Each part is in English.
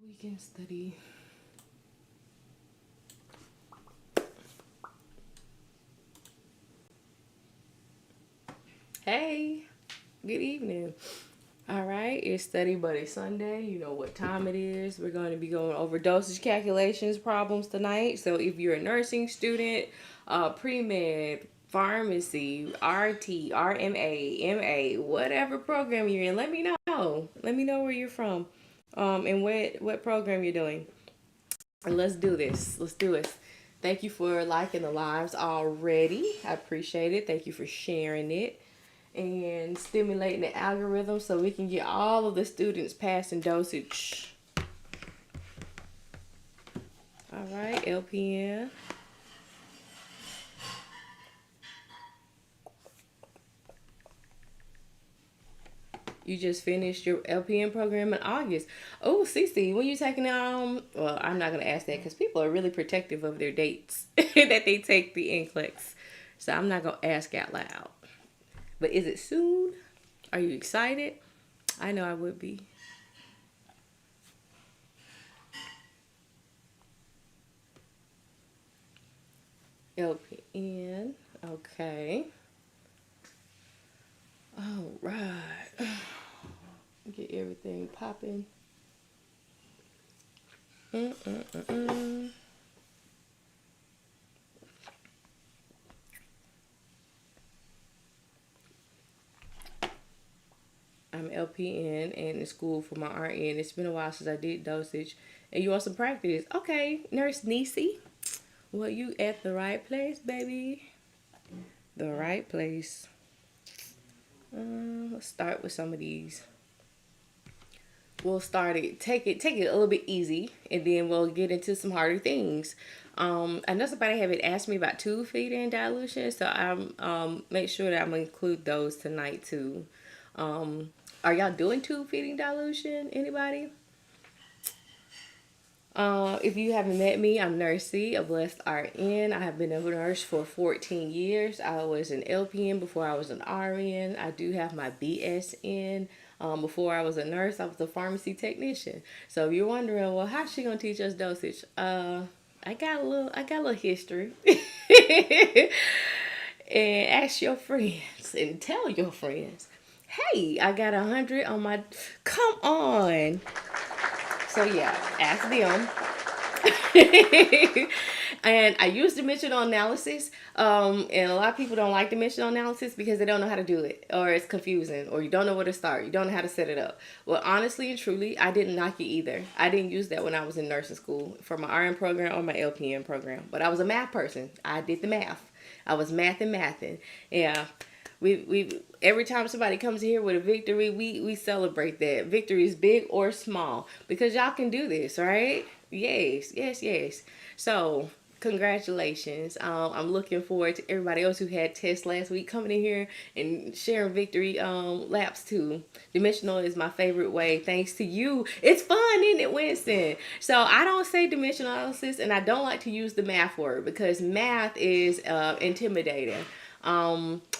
Weekend study. Hey, good evening. All right, it's Study Buddy Sunday. You know what time it is. We're going to be going over dosage calculations problems tonight. So if you're a nursing student, pre-med, pharmacy, RT, RMA, MA, whatever program you're in, let me know. Let me know where you're from, and what program you're doing. And let's do this. Let's do it. Thank you for liking the lives already. I appreciate it. Thank you for sharing it and stimulating the algorithm so we can get all of the students passing dosage. All right, LPN. You just finished your LPN program in August. Oh, Cece, when you taking well, I'm not gonna ask that because people are really protective of their dates that they take the NCLEX. So I'm not gonna ask out loud. But is it soon? Are you excited? I know I would be. LPN. Okay. All right. Get everything popping. I'm LPN and in school for my RN. It's been a while since I did dosage. And you want some practice? Okay, Nurse Nisi. Well, you at the right place, baby. The right place. Let's start with some of these. We'll start it. Take it a little bit easy, and then we'll get into some harder things. I know somebody had asked me about tube feeding dilution, so I'm make sure that I'm gonna include those tonight too. Are y'all doing tube feeding dilution? Anybody? If you haven't met me, I'm Nurse C, a blessed RN. I have been a nurse for 14 years. I was an LPN before I was an RN. I do have my BSN. Before I was a nurse, I was a pharmacy technician. So if you're wondering, well, how's she gonna teach us dosage? I got a little history. And ask your friends and tell your friends, hey, I got 100 on my. Come on. So yeah, ask them. And I use dimensional analysis. And a lot of people don't like dimensional analysis because they don't know how to do it, or it's confusing, or you don't know where to start. You don't know how to set it up. Well, honestly and truly, I didn't like it either. I didn't use that when I was in nursing school for my RN program or my LPN program. But I was a math person. I did the math. I was mathing. Yeah. We every time somebody comes here with a victory, we celebrate that. Victories big or small, because y'all can do this, right? Yes. So congratulations. I'm looking forward to everybody else who had tests last week coming in here and sharing victory laps too. Dimensional is my favorite way, thanks to you. It's fun, isn't it, Winston? So I don't say dimensional analysis, and I don't like to use the math word because math is intimidating.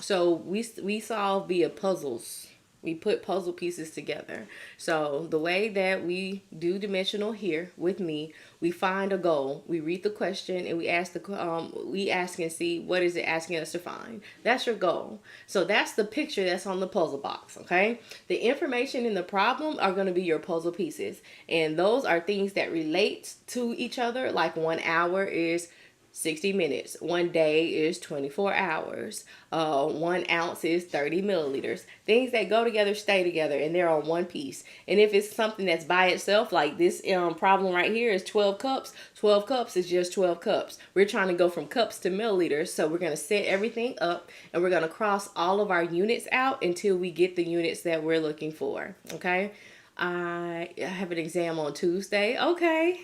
So we solve via puzzles. We put puzzle pieces together. So the way that we do dimensional here with me, we find a goal. We read the question and we ask and see what is it asking us to find. That's your goal. So that's the picture that's on the puzzle box. Okay. The information in the problem are going to be your puzzle pieces, and those are things that relate to each other. Like 1 hour is 60 minutes. 1 day is 24 hours. 1 ounce is 30 milliliters. Things that go together stay together, and they're on one piece. And if it's something that's by itself, like this problem right here is 12 cups. 12 cups is just 12 cups. We're trying to go from cups to milliliters, so we're going to set everything up, and we're going to cross all of our units out until we get the units that we're looking for. Okay? I have an exam on Tuesday. Okay.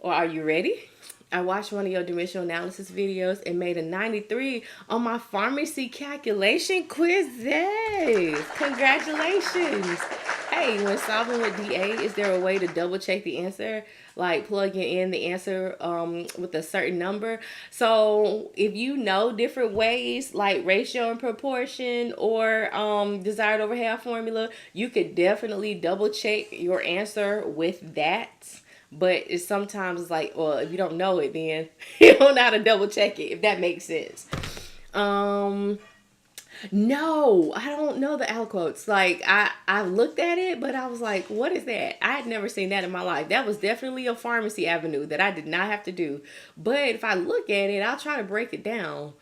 Or are you ready? I watched one of your dimensional analysis videos and made a 93 on my pharmacy calculation quizzes. Congratulations. Hey, when solving with DA, is there a way to double check the answer? Like plugging in the answer with a certain number. So if you know different ways like ratio and proportion or desired over half formula, you could definitely double check your answer with that. But it's sometimes like, well, if you don't know it, then you don't know how to double check it, if that makes sense. Um, no, I don't know the aliquots. Like I looked at it, but I was like, what is that? I had never seen that in my life. That was definitely a pharmacy avenue that I did not have to do. But if I look at it, I'll try to break it down.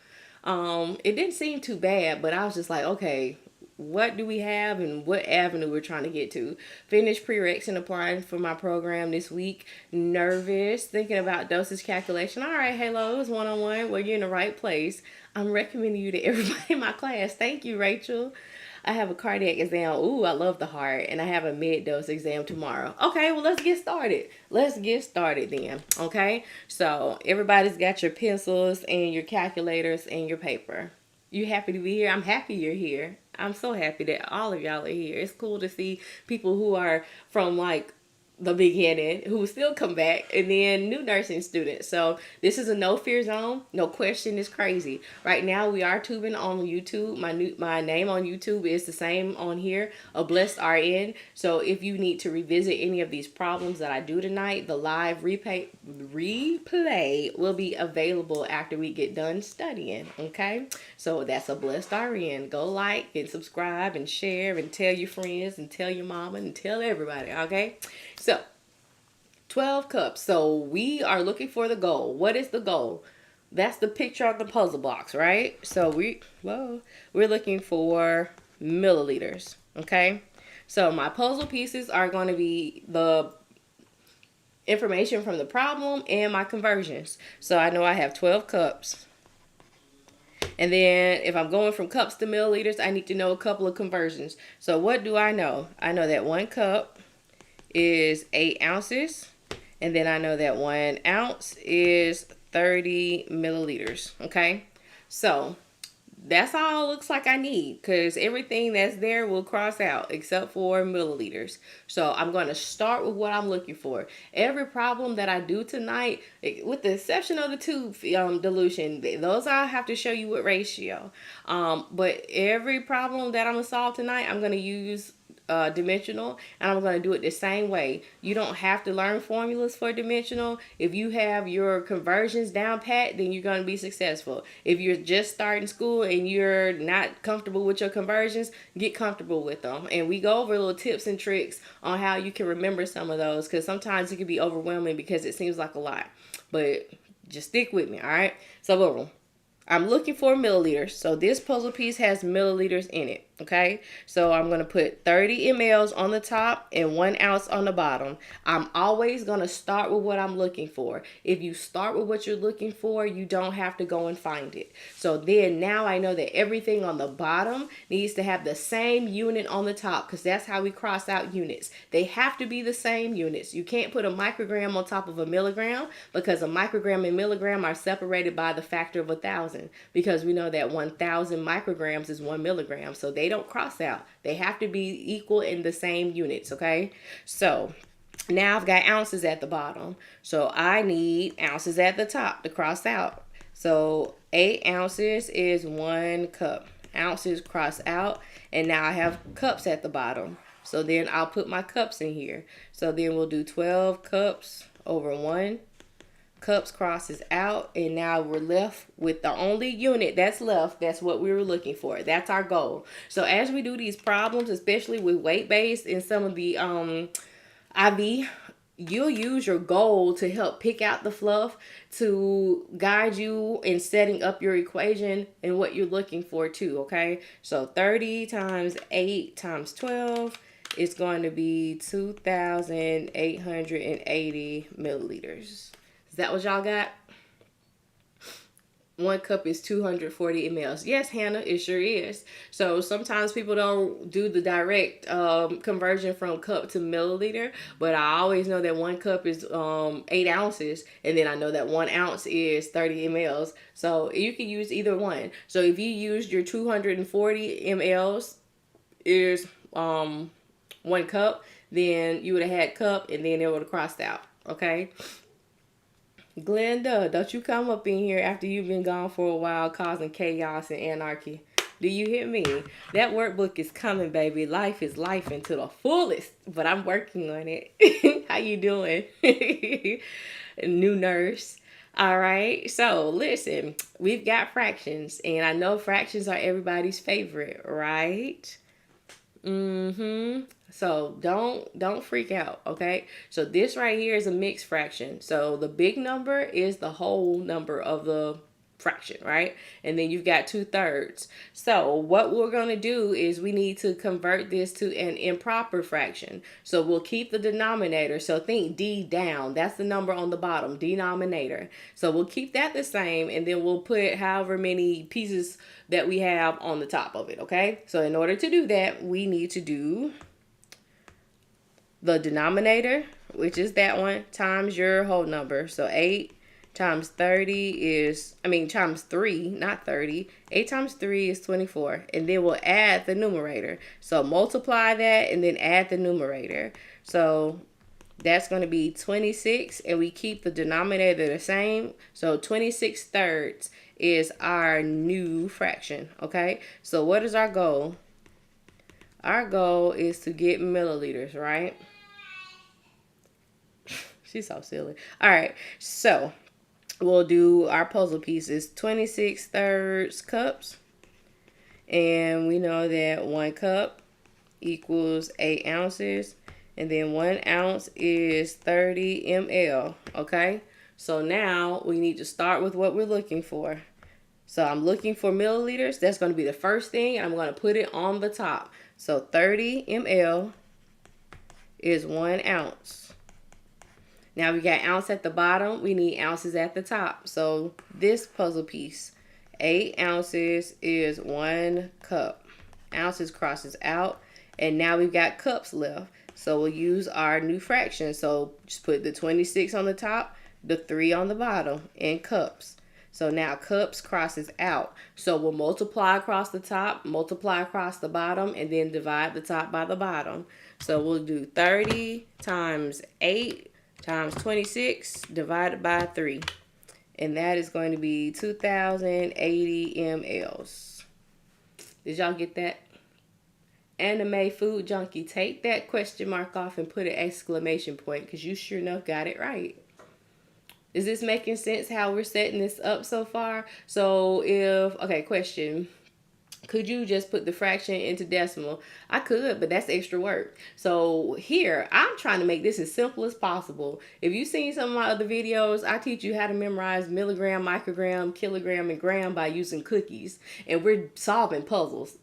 It didn't seem too bad, but I was just like, okay, what do we have and what avenue we're trying to get to. Finished prereqs and applying for my program this week. Nervous, thinking about dosage calculation. All right, Halo, it was one-on-one. Well, you're in the right place. I'm recommending you to everybody in my class. Thank you, Rachel. I have a cardiac exam. Ooh, I love the heart. And I have a mid-dose exam tomorrow. Okay, well, let's get started. Let's get started then. Okay, so everybody's got your pencils and your calculators and your paper. You happy to be here? I'm happy you're here. I'm so happy that all of y'all are here. It's cool to see people who are from like the beginning who still come back, and then new nursing students. So this is a no fear zone. No question is crazy. Right now we are tubing on YouTube. My name on YouTube is the same on here, a blessed RN. So if you need to revisit any of these problems that I do tonight, the live replay will be available after we get done studying. Okay, so that's a blessed RN. Go like and subscribe and share and tell your friends and tell your mama and tell everybody. Okay, so 12 cups. So we are looking for the goal. What is the goal? That's the picture on the puzzle box, right? So we're looking for milliliters. Okay, so my puzzle pieces are going to be the information from the problem and my conversions. So I know I have 12 cups. And then if I'm going from cups to milliliters, I need to know a couple of conversions. So what do I know? I know that 1 cup is 8 ounces. And then I know that 1 ounce is 30 milliliters. Okay. So that's all it looks like I need, because everything that's there will cross out except for milliliters. So I'm going to start with what I'm looking for. Every problem that I do tonight, with the exception of the tube dilution, those I'll have to show you with ratio. But every problem that I'm going to solve tonight, I'm going to use dimensional, and I'm going to do it the same way. You don't have to learn formulas for dimensional. If you have your conversions down pat, then you're going to be successful. If you're just starting school and you're not comfortable with your conversions, get comfortable with them. And we go over little tips and tricks on how you can remember some of those, because sometimes it can be overwhelming because it seems like a lot. But just stick with me, all right? So boom. I'm looking for milliliters. So this puzzle piece has milliliters in it. Okay, so I'm going to put 30 mLs on the top and 1 ounce on the bottom. I'm always going to start with what I'm looking for. If you start with what you're looking for, you don't have to go and find it. So then now I know that everything on the bottom needs to have the same unit on the top, because that's how we cross out units. They have to be the same units. You can't put a microgram on top of a milligram, because a microgram and milligram are separated by the factor of 1,000, because we know that 1,000 micrograms is 1 milligram. So they don't cross out. They have to be equal in the same units. Okay, so now I've got ounces at the bottom, so I need ounces at the top to cross out. So 8 ounces is 1 cup. Ounces cross out, and now I have cups at the bottom. So then I'll put my cups in here. So then we'll do 12 cups over 1. Cups crosses out, and now we're left with the only unit that's left. That's what we were looking for. That's our goal. So as we do these problems, especially with weight-based and some of the IV, you'll use your goal to help pick out the fluff to guide you in setting up your equation and what you're looking for too. Okay, so 30 times 8 times 12 is going to be 2,880 milliliters. Is that what y'all got? 1 cup is 240 mLs. Yes, Hannah, it sure is. So sometimes people don't do the direct conversion from cup to milliliter, but I always know that 1 cup is 8 ounces, and then I know that 1 ounce is 30 mLs. So you can use either one. So if you used your 240 mLs is 1 cup, then you would have had cup and then it would have crossed out. Okay. Glenda, don't you come up in here after you've been gone for a while causing chaos and anarchy. Do you hear me? That workbook is coming, baby. Life is life into the fullest, but I'm working on it. How you doing? New nurse. All right. So listen, we've got fractions, and I know fractions are everybody's favorite, right? Mm-hmm. So don't freak out, okay? So this right here is a mixed fraction. So the big number is the whole number of the fraction, right? And then you've got 2/3. So what we're going to do is we need to convert this to an improper fraction. So we'll keep the denominator. So think D down. That's the number on the bottom, denominator. So we'll keep that the same, and then we'll put however many pieces that we have on the top of it, okay? So in order to do that, we need to do the denominator, which is that one, times your whole number. So 8 times 30 is, times 3, not 30. 8 times 3 is 24. And then we'll add the numerator. So multiply that and then add the numerator. So that's going to be 26, and we keep the denominator the same. So 26/3 is our new fraction, okay? So what is our goal? Our goal is to get milliliters, right? She's so silly. All right, so we'll do our puzzle pieces. 26/3 cups. And we know that 1 cup equals 8 ounces. And then 1 ounce is 30 ml. Okay? So now we need to start with what we're looking for. So I'm looking for milliliters. That's going to be the first thing. I'm going to put it on the top. So 30 ml is 1 ounce. Now we got ounce at the bottom. We need ounces at the top. So this puzzle piece, 8 ounces is 1 cup. Ounces crosses out. And now we've got cups left. So we'll use our new fraction. So just put the 26 on the top, the 3 on the bottom, and cups. So now cups crosses out. So we'll multiply across the top, multiply across the bottom, and then divide the top by the bottom. So we'll do 30 times 8 times 26 divided by 3. And that is going to be 2,080 mLs. Did y'all get that? Anime food junkie, take that question mark off and put an exclamation point, because you sure enough got it right. Is this making sense how we're setting this up so far? So okay, question. Could you just put the fraction into decimal? I could, but that's extra work. So here, I'm trying to make this as simple as possible. If you've seen some of my other videos, I teach you how to memorize milligram, microgram, kilogram, and gram by using cookies. And we're solving puzzles.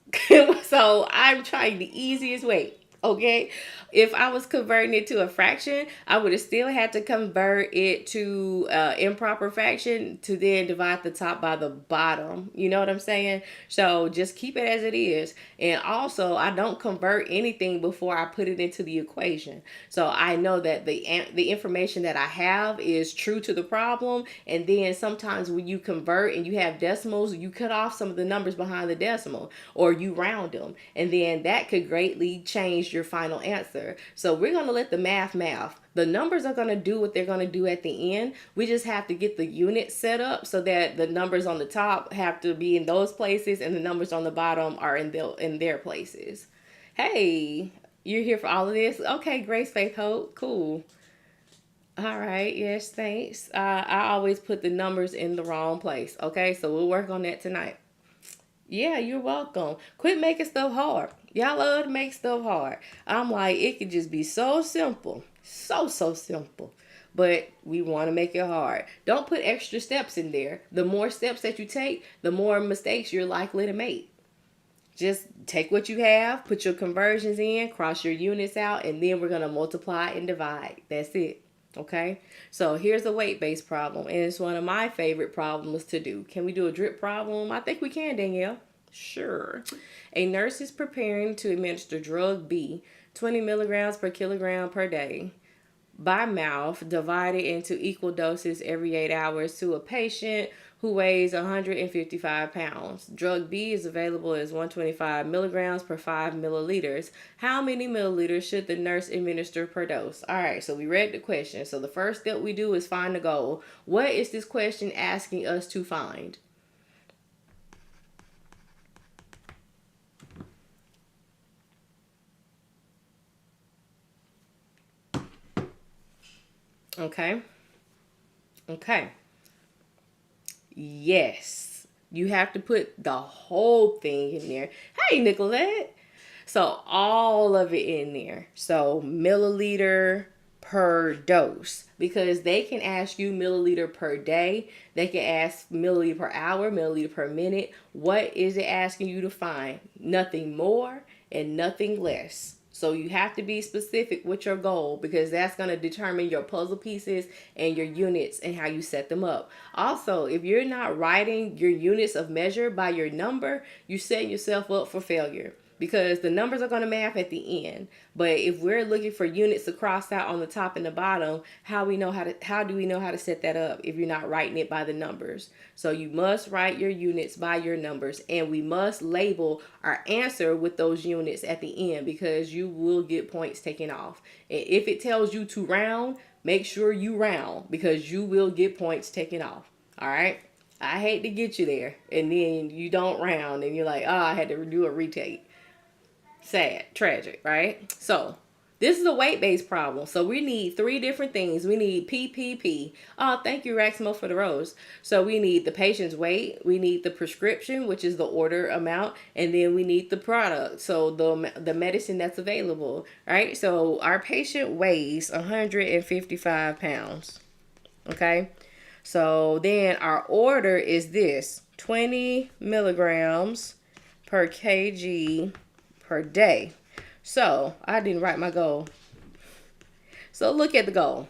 So I'm trying the easiest way. Okay, if I was converting it to a fraction, I would have still had to convert it to improper fraction to then divide the top by the bottom. You know what I'm saying? So just keep it as it is. And also, I don't convert anything before I put it into the equation. So I know that the information that I have is true to the problem. And then sometimes when you convert and you have decimals, you cut off some of the numbers behind the decimal, or you round them. And then that could greatly change your final answer. So we're going to let the math. The numbers are going to do what they're going to do at the end. We just have to get the unit set up so that the numbers on the top have to be in those places and the numbers on the bottom are in their places. Hey, you're here for all of this? Okay, Grace, Faith, Hope. Cool. All right. Yes, thanks. I always put the numbers in the wrong place. Okay, so we'll work on that tonight. Yeah, you're welcome. Quit making stuff hard. Y'all love to make stuff hard. I'm like, it could just be so simple. So simple. But we want to make it hard. Don't put extra steps in there. The more steps that you take, the more mistakes you're likely to make. Just take what you have, put your conversions in, cross your units out, and then we're going to multiply and divide. That's it. Okay, so here's a weight-based problem, and it's one of my favorite problems to do. Can we do a drip problem? I think we can, Danielle. Sure. A nurse is preparing to administer drug B, 20 milligrams per kilogram per day. by mouth, divided into equal doses every 8 hours to a patient who weighs 155 pounds. Drug B is available as 125 milligrams per 5 milliliters. How many milliliters should the nurse administer per dose? All right, so we read the question. So the first step we do is find the goal. What is this question asking us to find? Okay. Okay. Yes. You have to put the whole thing in there. Hey, Nicolette. So all of it in there. So milliliter per dose, because they can ask you milliliter per day. They can ask milliliter per hour, milliliter per minute. What is it asking you to find? Nothing more and nothing less. So you have to be specific with your goal, because that's going to determine your puzzle pieces and your units and how you set them up. Also, if you're not writing your units of measure by your number, you set yourself up for failure, because the numbers are going to math at the end. But if we're looking for units to cross out on the top and the bottom, how do we know how to set that up if you're not writing it by the numbers? So you must write your units by your numbers, and we must label our answer with those units at the end, because you will get points taken off. And if it tells you to round, make sure you round, because you will get points taken off. All right? I hate to get you there and then you don't round and you're like, oh, I had to do a retake. Sad, tragic, right? So this is a weight-based problem. So we need three different things. We need PPP. Oh, thank you, Raxmo, for the rose. So we need the patient's weight. We need the prescription, which is the order amount. And then we need the product. So the medicine that's available, right? So our patient weighs 155 pounds, okay? So then our order is this: 20 milligrams per kg per day. So I didn't write my goal. So look at the goal.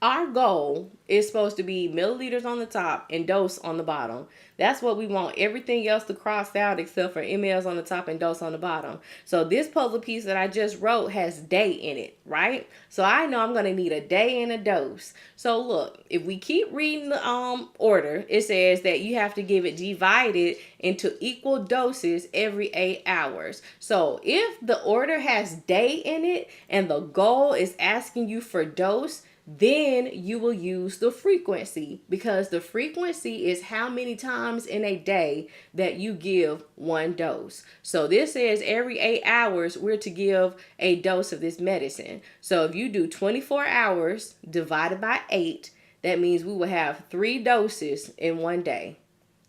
Our goal is supposed to be milliliters on the top and dose on the bottom. That's what we want. Everything else to cross out except for mLs on the top and dose on the bottom. So this puzzle piece that I just wrote has day in it, right? So I know I'm going to need a day and a dose. So look, if we keep reading the order, it says that you have to give it divided into equal doses every 8 hours. So if the order has day in it and the goal is asking you for dose, then you will use the frequency, because the frequency is how many times in a day that you give one dose. So this says every 8 hours we're to give a dose of this medicine. So if you do 24 hours divided by 8, that means we will have 3 doses in one day.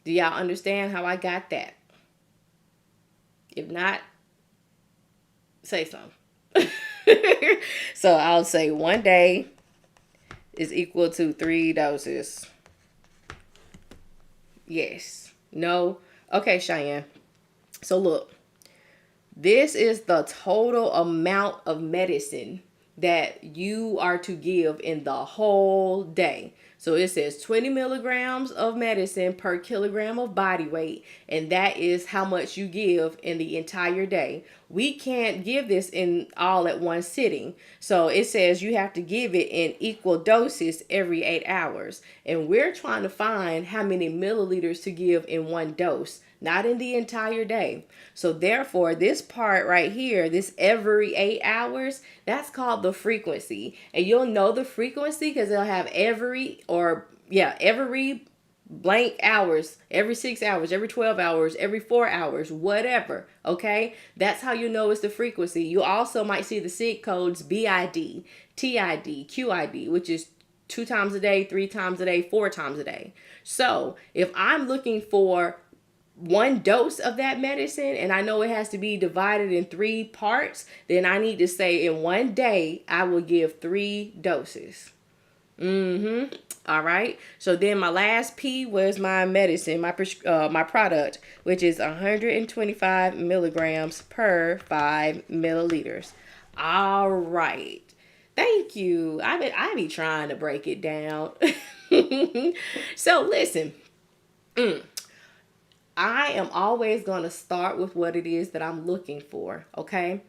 Do y'all understand how I got that? If not, say something. So I'll say one day is equal to 3 doses. Yes. No. Okay, Cheyenne. So look, this is the total amount of medicine that you are to give in the whole day. So it says 20 milligrams of medicine per kilogram of body weight, and that is how much you give in the entire day. We can't give this in all at one sitting. So it says you have to give it in equal doses every 8 hours. And we're trying to find how many milliliters to give in one dose, not in the entire day. So therefore, this part right here, this every 8 hours, that's called the frequency. And you'll know the frequency because they'll have every blank hours, every 6 hours, every 12 hours, every 4 hours, whatever. Okay, that's how you know it's the frequency. You also might see the SIG codes BID, TID, QID, which is 2 times a day, 3 times a day, 4 times a day. So if I'm looking for one dose of that medicine and I know it has to be divided in 3 parts, then I need to say in one day I will give 3 doses. All right. So then my last P was my medicine, my product, which is 125 milligrams per 5 milliliters. All right. Thank you. I be trying to break it down. So listen. I am always going to start with what it is that I'm looking for, okay?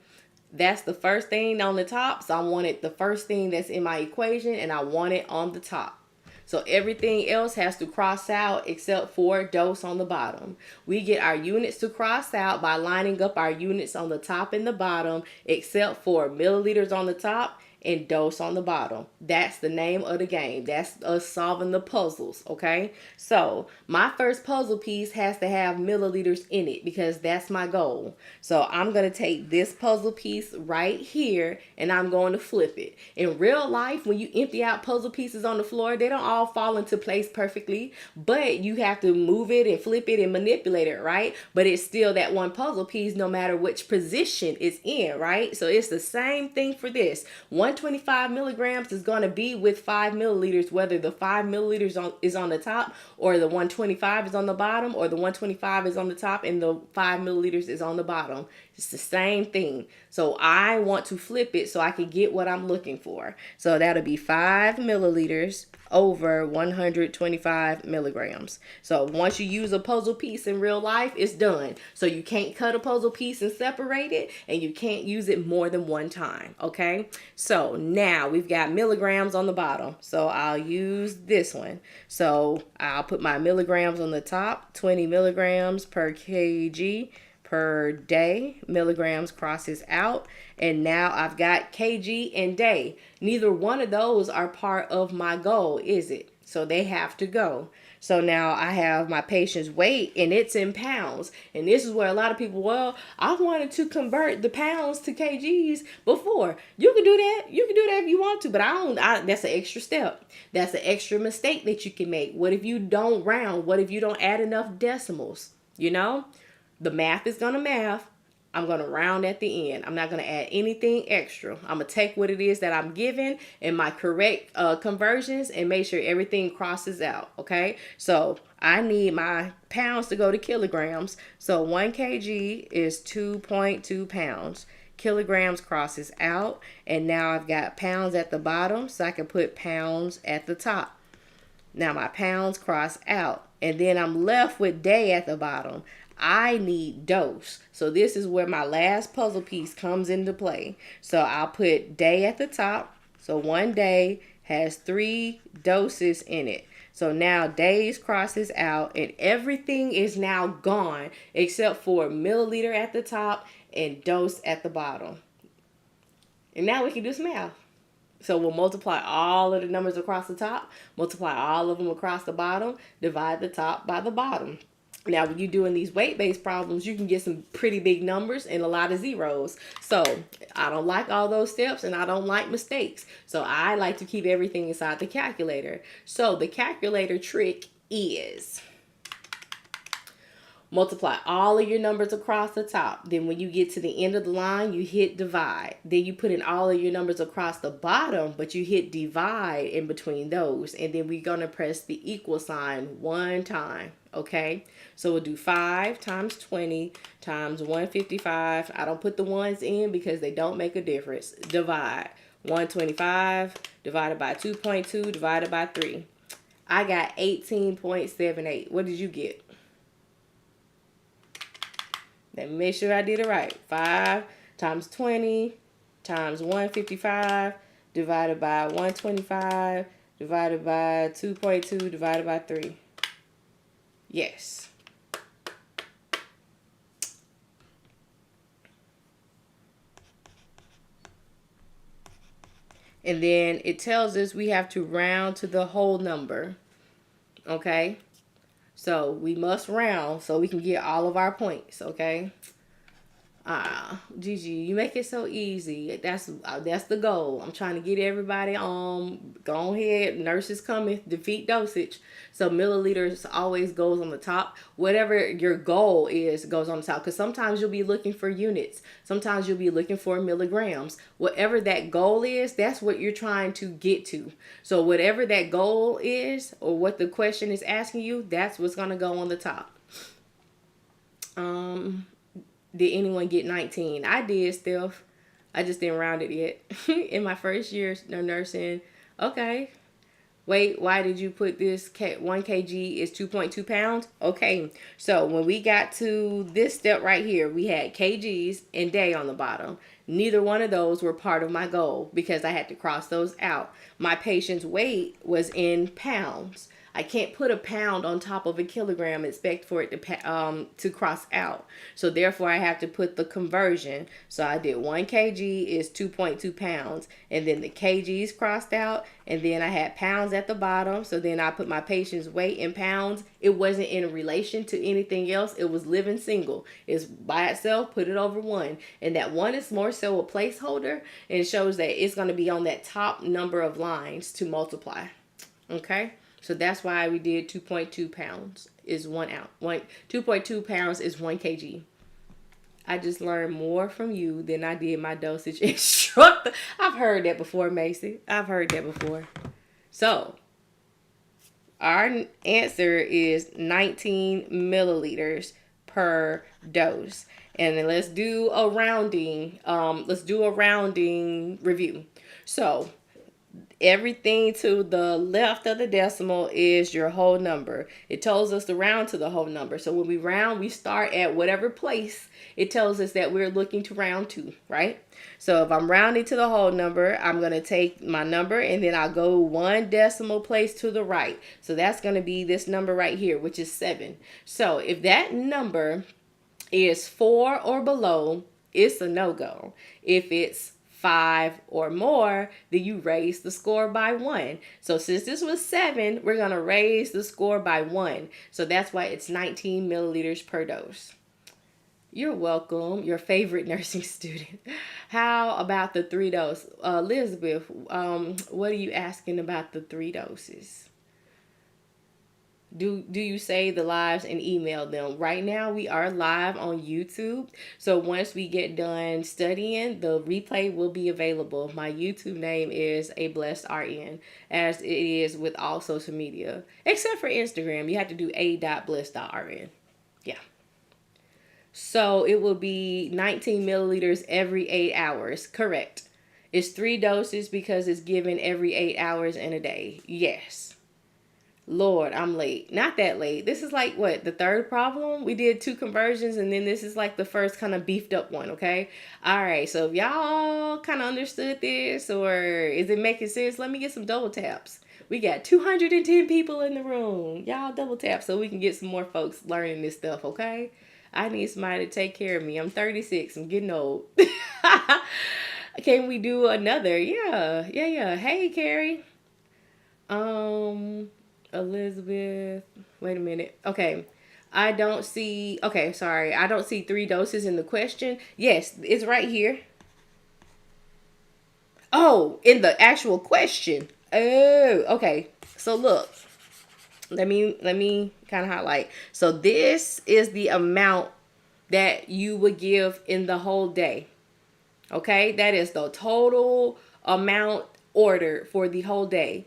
That's the first thing on the top. So I want it the first thing that's in my equation, and I want it on the top. So everything else has to cross out except for dose on the bottom. We get our units to cross out by lining up our units on the top and the bottom, except for milliliters on the top and dose on the bottom. That's the name of the game. That's us solving the puzzles, okay? So my first puzzle piece has to have milliliters in it because that's my goal. So I'm going to take this puzzle piece right here and I'm going to flip it. In real life, when you empty out puzzle pieces on the floor, they don't all fall into place perfectly, but you have to move it and flip it and manipulate it, right? But it's still that one puzzle piece no matter which position it's in, right? So it's the same thing for this. 125 milligrams is going to be with 5 milliliters, whether the 5 milliliters is on the top or the 125 is on the bottom, or the 125 is on the top and the 5 milliliters is on the bottom. It's the same thing. So I want to flip it so I can get what I'm looking for. So that'll be 5 milliliters over 125 milligrams. So once you use a puzzle piece in real life, it's done. So you can't cut a puzzle piece and separate it, and you can't use it more than one time, okay? So now we've got milligrams on the bottom. So I'll use this one. So I'll put my milligrams on the top, 20 milligrams per kg per day. Milligrams crosses out, and now I've got kg and day. Neither one of those are part of my goal, is it? So they have to go. So now I have my patient's weight, and it's in pounds. And this is where a lot of people, well, I wanted to convert the pounds to kgs before. You can do that. You can do that if you want to, but that's an extra step. That's an extra mistake that you can make. What if you don't round? What if you don't add enough decimals? You know? The math is going to math. I'm going to round at the end. I'm not going to add anything extra. I'm going to take what it is that I'm given in my correct conversions and make sure everything crosses out. Okay. So I need my pounds to go to kilograms. So 1 kg is 2.2 pounds. Kilograms crosses out. And now I've got pounds at the bottom, so I can put pounds at the top. Now my pounds cross out. And then I'm left with day at the bottom. I need dose. So this is where my last puzzle piece comes into play. So I'll put day at the top. So 1 day has 3 doses in it. So now days crosses out, and everything is now gone except for milliliter at the top and dose at the bottom. And now we can do some math. So we'll multiply all of the numbers across the top, multiply all of them across the bottom, divide the top by the bottom. Now, when you're doing these weight-based problems, you can get some pretty big numbers and a lot of zeros. So I don't like all those steps, and I don't like mistakes. So I like to keep everything inside the calculator. So the calculator trick is multiply all of your numbers across the top. Then when you get to the end of the line, you hit divide. Then you put in all of your numbers across the bottom, but you hit divide in between those. And then we're going to press the equal sign 1 time. Okay, so we'll do 5 times 20 times 155. I don't put the ones in because they don't make a difference. Divide 125 divided by 2.2 divided by 3. I got 18.78. What did you get? Let me make sure I did it right. 5 times 20 times 155 divided by 125 divided by 2.2 divided by 3. Yes. And then it tells us we have to round to the whole number. Okay? So we must round so we can get all of our points, okay? Gigi, you make it so easy. That's the goal. I'm trying to get everybody go ahead. Nurses coming, defeat dosage. So milliliters always goes on the top. Whatever your goal is goes on the top. Because sometimes you'll be looking for units. Sometimes you'll be looking for milligrams. Whatever that goal is, that's what you're trying to get to. So whatever that goal is, or what the question is asking you, that's what's going to go on the top. Did anyone get 19? I did, Steph. I just didn't round it yet. In my first year of nursing. Okay. Wait, why did you put this 1 kg is 2.2 pounds? Okay, so when we got to this step right here, we had kgs and day on the bottom. Neither one of those were part of my goal because I had to cross those out. My patient's weight was in pounds. I can't put a pound on top of a kilogram and expect for it to cross out. So therefore, I have to put the conversion. So I did 1 kg is 2.2 pounds, and then the kgs crossed out, and then I had pounds at the bottom. So then I put my patient's weight in pounds. It wasn't in relation to anything else. It was living single. It's by itself. Put it over 1, and that 1 is more so a placeholder, and it shows that it's going to be on that top number of lines to multiply. Okay. So that's why we did 2.2 pounds is 1 ounce. 2.2 pounds is 1 kg. I just learned more from you than I did my dosage instructor. I've heard that before, Macy. I've heard that before. So our answer is 19 milliliters per dose. And then let's do a rounding. Let's do a rounding review. So everything to the left of the decimal is your whole number. It tells us to round to the whole number. So when we round, we start at whatever place it tells us that we're looking to round to, right? So if I'm rounding to the whole number, I'm going to take my number and then I'll go 1 decimal place to the right. So that's going to be this number right here, which is 7. So if that number is 4 or below, it's a no-go. If it's 5 or more, then you raise the score by 1. So since this was 7, we're going to raise the score by 1. So that's why it's 19 milliliters per dose. You're welcome, your favorite nursing student. How about the 3 dose? Elizabeth, what are you asking about the 3 doses? Do you save the lives and email them? Right now, we are live on YouTube. So once we get done studying, the replay will be available. My YouTube name is A Blessed RN, as it is with all social media. Except for Instagram, you have to do a.blessed.rn. Yeah. So it will be 19 milliliters every 8 hours. Correct. It's 3 doses because it's given every 8 hours in a day. Yes. Lord, I'm late. Not that late. This is like, what, the 3rd problem? We did 2 conversions, and then this is like the first kind of beefed up one, okay? All right, so if y'all kind of understood this, or is it making sense, let me get some double taps. We got 210 people in the room. Y'all double tap so we can get some more folks learning this stuff, okay? I need somebody to take care of me. I'm 36. I'm getting old. Can we do another? Yeah. Hey, Carrie. Elizabeth, wait a minute. Okay. I don't see 3 doses in the question. Yes, it's right here. Oh, in the actual question. Oh, okay. So look, let me kind of highlight. So this is the amount that you would give in the whole day. Okay, that is the total amount ordered for the whole day.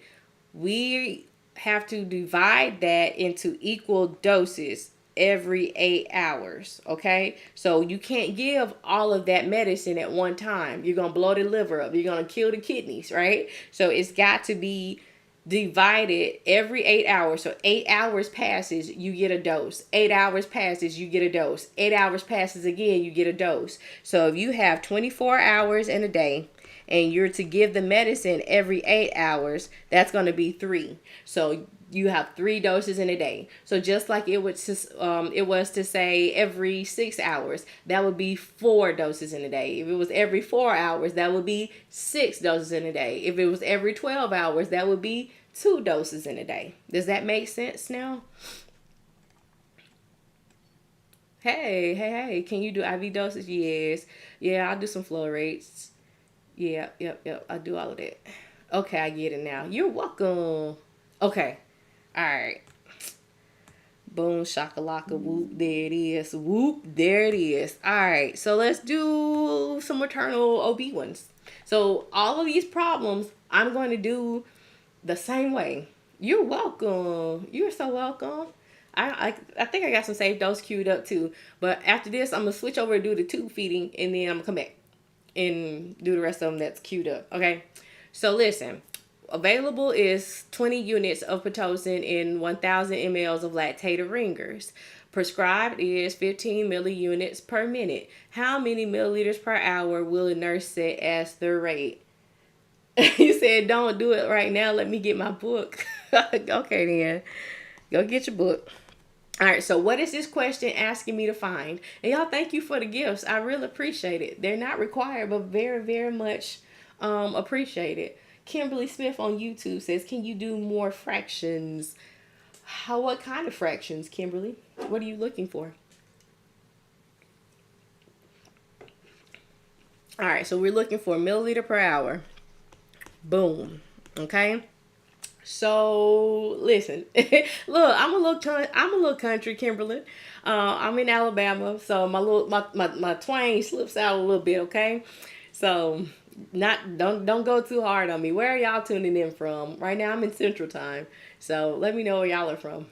We have to divide that into equal doses every 8 hours. Okay, so you can't give all of that medicine at one time. You're gonna blow the liver up, you're gonna kill the kidneys, right? So it's got to be divided every 8 hours. So 8 hours passes, you get a dose. 8 hours passes, you get a dose. 8 hours passes again, you get a dose. So if you have 24 hours in a day and you're to give the medicine every 8 hours, that's going to be 3. So you have 3 doses in a day. So just like it was to say every 6 hours, that would be 4 doses in a day. If it was every 4 hours, that would be 6 doses in a day. If it was every 12 hours, that would be 2 doses in a day. Does that make sense now? Hey, can you do IV doses? Yes. Yeah, I'll do some flow rates. Yeah, yep. I do all of that. Okay, I get it now. You're welcome. Okay. All right. Boom, shakalaka, whoop, there it is. Whoop, there it is. All right, so let's do some maternal OB ones. So all of these problems, I'm going to do the same way. You're welcome. You're so welcome. I think I got some safe dose queued up too. But after this, I'm going to switch over and do the tube feeding, and then I'm going to come back and do the rest of them that's queued up. Okay, so listen. available is 20 units of Pitocin in 1,000 mLs of lactated ringers. Prescribed is 15 milliunits per minute. How many milliliters per hour will a nurse set as the rate? You said don't do it right now. Let me get my book. Okay, then. Go get your book. All right, so what is this question asking me to find? And y'all, thank you for the gifts. I really appreciate it. They're not required, but very, very much appreciated. Kimberly Smith on YouTube says, can you do more fractions? What kind of fractions, Kimberly? What are you looking for? All right, so we're looking for milliliter per hour. Boom. Okay. So listen, look, I'm a little country, Kimberly. I'm in Alabama, so my twang slips out a little bit. Okay, so don't go too hard on me. Where are y'all tuning in from? Right now, I'm in Central Time, so let me know where y'all are from.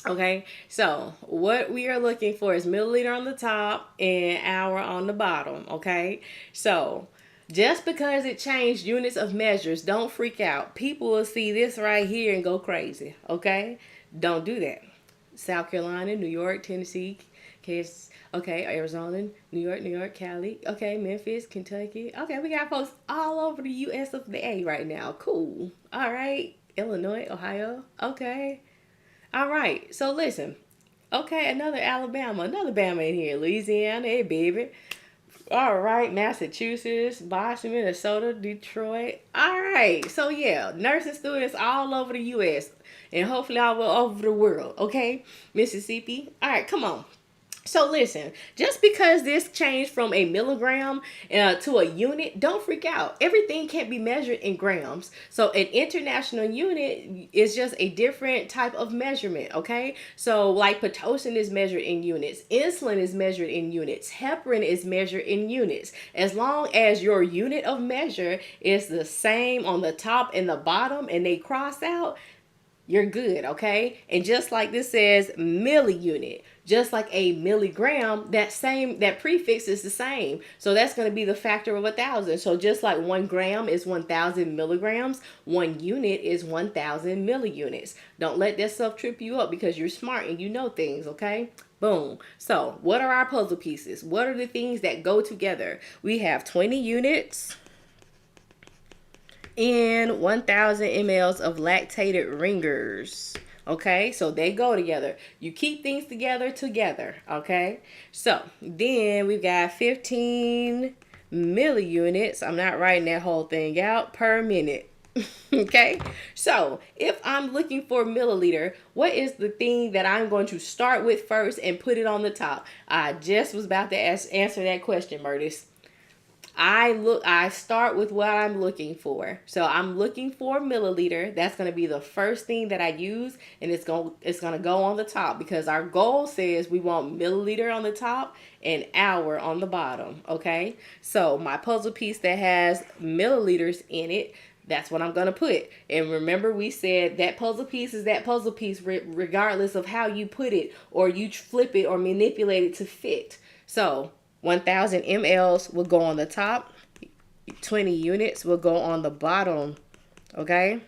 Okay, so what we are looking for is milliliter on the top and hour on the bottom. Okay, so just because it changed units of measures, don't freak out. People will see this right here and go crazy, okay? Don't do that. South Carolina, New York, Tennessee, okay, Arizona, New York, Cali, okay, Memphis, Kentucky. Okay, we got folks all over the U.S. of the A right now. Cool. All right. Illinois, Ohio. Okay. All right. So listen. Okay, another Alabama, another Bama in here. Louisiana, hey, baby. All right, Massachusetts, Boston, Minnesota, Detroit. All right, so yeah, nursing students all over the U.S. and hopefully all over the world, okay? Mississippi. All right, come on. So listen, just because this changed from a milligram to a unit, don't freak out. Everything can't be measured in grams. So an international unit is just a different type of measurement, okay? So like Pitocin is measured in units. Insulin is measured in units. Heparin is measured in units. As long as your unit of measure is the same on the top and the bottom and they cross out, you're good, okay? And just like this says milliunit, just like a milligram, that prefix is the same. So that's going to be the factor of 1,000. So just like 1 gram is 1,000 milligrams, 1 unit is 1,000 milliunits. Don't let that stuff trip you up because you're smart and you know things, okay? Boom. So what are our puzzle pieces? What are the things that go together? We have 20 units and 1,000 mLs of lactated ringers. Okay, so they go together. You keep things together, okay? So then we've got 15 milliunits. I'm not writing that whole thing out per minute. Okay, so if I'm looking for milliliter, what is the thing that I'm going to start with first and put it on the top? I just was about to answer that question, Murtis. I start with what I'm looking for. So I'm looking for milliliter. That's going to be the first thing that I use, and it's going to go on the top because our goal says we want milliliter on the top and hour on the bottom, okay? So my puzzle piece that has milliliters in it, that's what I'm going to put. And remember, we said that puzzle piece is that puzzle piece regardless of how you put it or you flip it or manipulate it to fit. So 1,000 mLs will go on the top. 20 units will go on the bottom. Okay?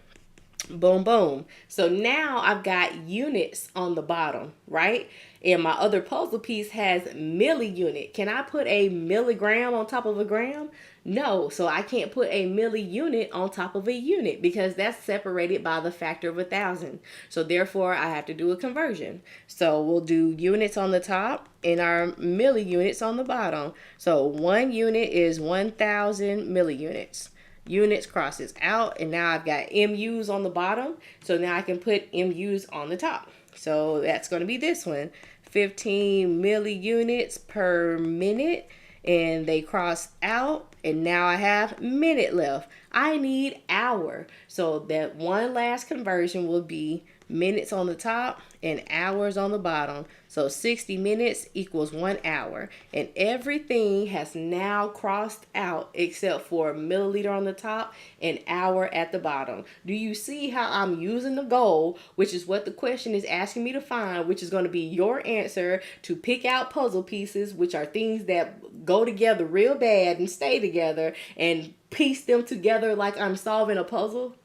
Boom, boom. So now I've got units on the bottom, right? And my other puzzle piece has milliunit. Can I put a milligram on top of a gram? No, so I can't put a milliunit on top of a unit because that's separated by the factor of 1,000. So therefore, I have to do a conversion. So we'll do units on the top and our milliunits on the bottom. So 1 unit is 1,000 milliunits. Units crosses out, and now I've got MUs on the bottom. So now I can put MUs on the top. So that's going to be this one, 15 milliunits per minute. And they cross out, and now I have minute left. I need hour. So that one last conversion will be minutes on the top and hours on the bottom. So 60 minutes equals 1 hour. And everything has now crossed out except for milliliter on the top and hour at the bottom. Do you see how I'm using the goal, which is what the question is asking me to find, which is going to be your answer to pick out puzzle pieces, which are things that go together real bad and stay together, and piece them together like I'm solving a puzzle?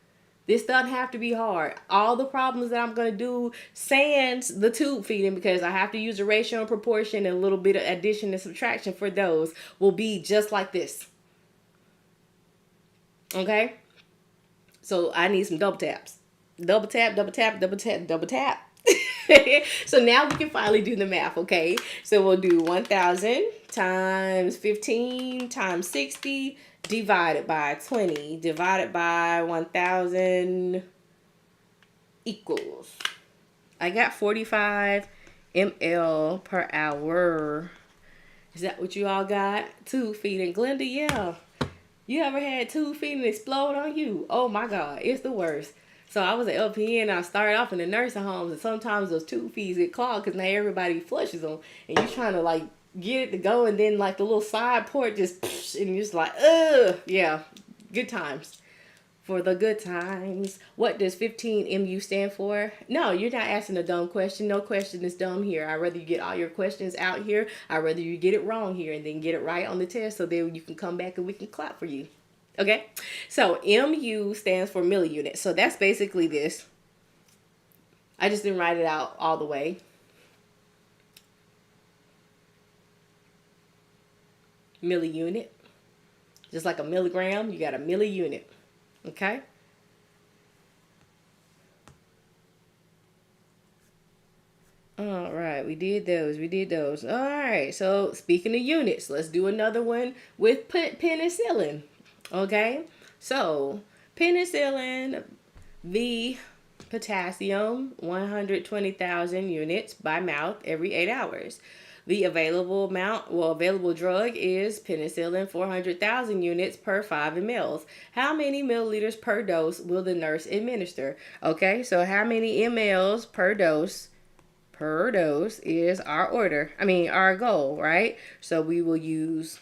This doesn't have to be hard. All the problems that I'm going to do sans the tube feeding, because I have to use a ratio and proportion and a little bit of addition and subtraction for those, will be just like this. Okay? So I need some double taps. Double tap, double tap, double tap, double tap. So now we can finally do the math, okay? So we'll do 1,000 times 15 times 60 divided by 20 divided by 1,000 equals. I got 45 ml per hour. Is that what you all got? Tube feeding. Glenda, yeah. You ever had tube feeding explode on you? Oh my God, it's the worst. So I was at LPN and I started off in the nursing homes, and sometimes those tube feeds get clogged because now everybody flushes them, and you're trying to like get it to go, and then like the little side port just, and you're just like, ugh, yeah, good times. For the good times. What does 15 MU stand for? No, you're not asking a dumb question. No question is dumb here. I'd rather you get all your questions out here. I'd rather you get it wrong here and then get it right on the test, so then you can come back and we can clap for you. Okay, so MU stands for milliunit. So that's basically this. I just didn't write it out all the way. Milliunit. Just like a milligram, you got a milliunit. Okay? All right, we did those. All right, so speaking of units, let's do another one with penicillin. Okay, so penicillin, V potassium, 120,000 units by mouth every 8 hours. The available drug is penicillin, 400,000 units per 5 mLs. How many milliliters per dose will the nurse administer? Okay, so how many mLs per dose is our goal, right? So we will use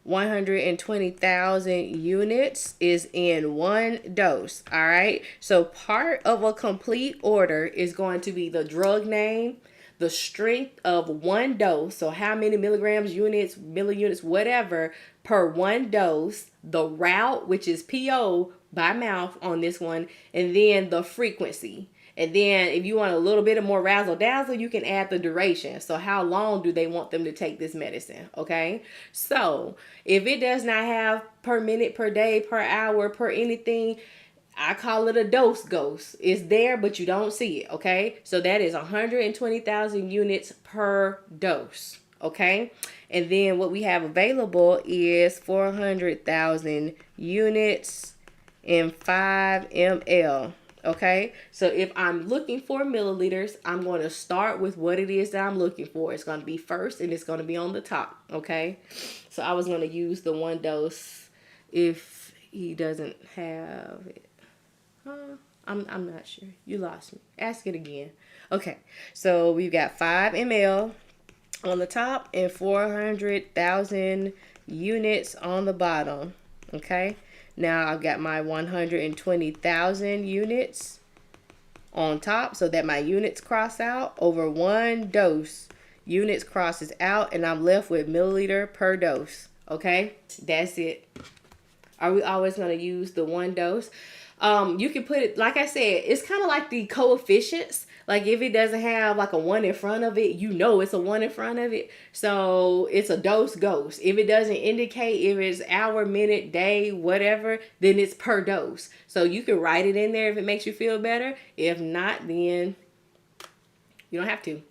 120,000 units is in one dose. All right. So part of a complete order is going to be the drug name, the strength of one dose. So how many milligrams, units, milliunits, whatever per one dose, the route, which is PO by mouth on this one, and then the frequency. And then if you want a little bit of more razzle dazzle, you can add the duration. So how long do they want them to take this medicine? Okay. So if it does not have per minute, per day, per hour, per anything, I call it a dose ghost. It's there, but you don't see it. Okay. So that is 120,000 units per dose. Okay. And then what we have available is 400,000 units in 5 ml. Okay, so if I'm looking for milliliters, I'm going to start with what it is that I'm looking for. It's going to be first, and it's going to be on the top. Okay, so I was going to use the one dose if he doesn't have it. I'm not sure. You lost me. Ask it again. Okay, so we've got 5 ml on the top and 400,000 units on the bottom. Okay. Now I've got my 120,000 units on top so that my units cross out over one dose. Units crosses out and I'm left with milliliter per dose. Okay, that's it. Are we always going to use the one dose? You can put it, like I said, it's kind of like the coefficients. Like if it doesn't have like a 1 in front of it, you know it's a 1 in front of it. So it's a dose ghost. If it doesn't indicate if it's hour, minute, day, whatever, then it's per dose. So you can write it in there if it makes you feel better. If not, then you don't have to.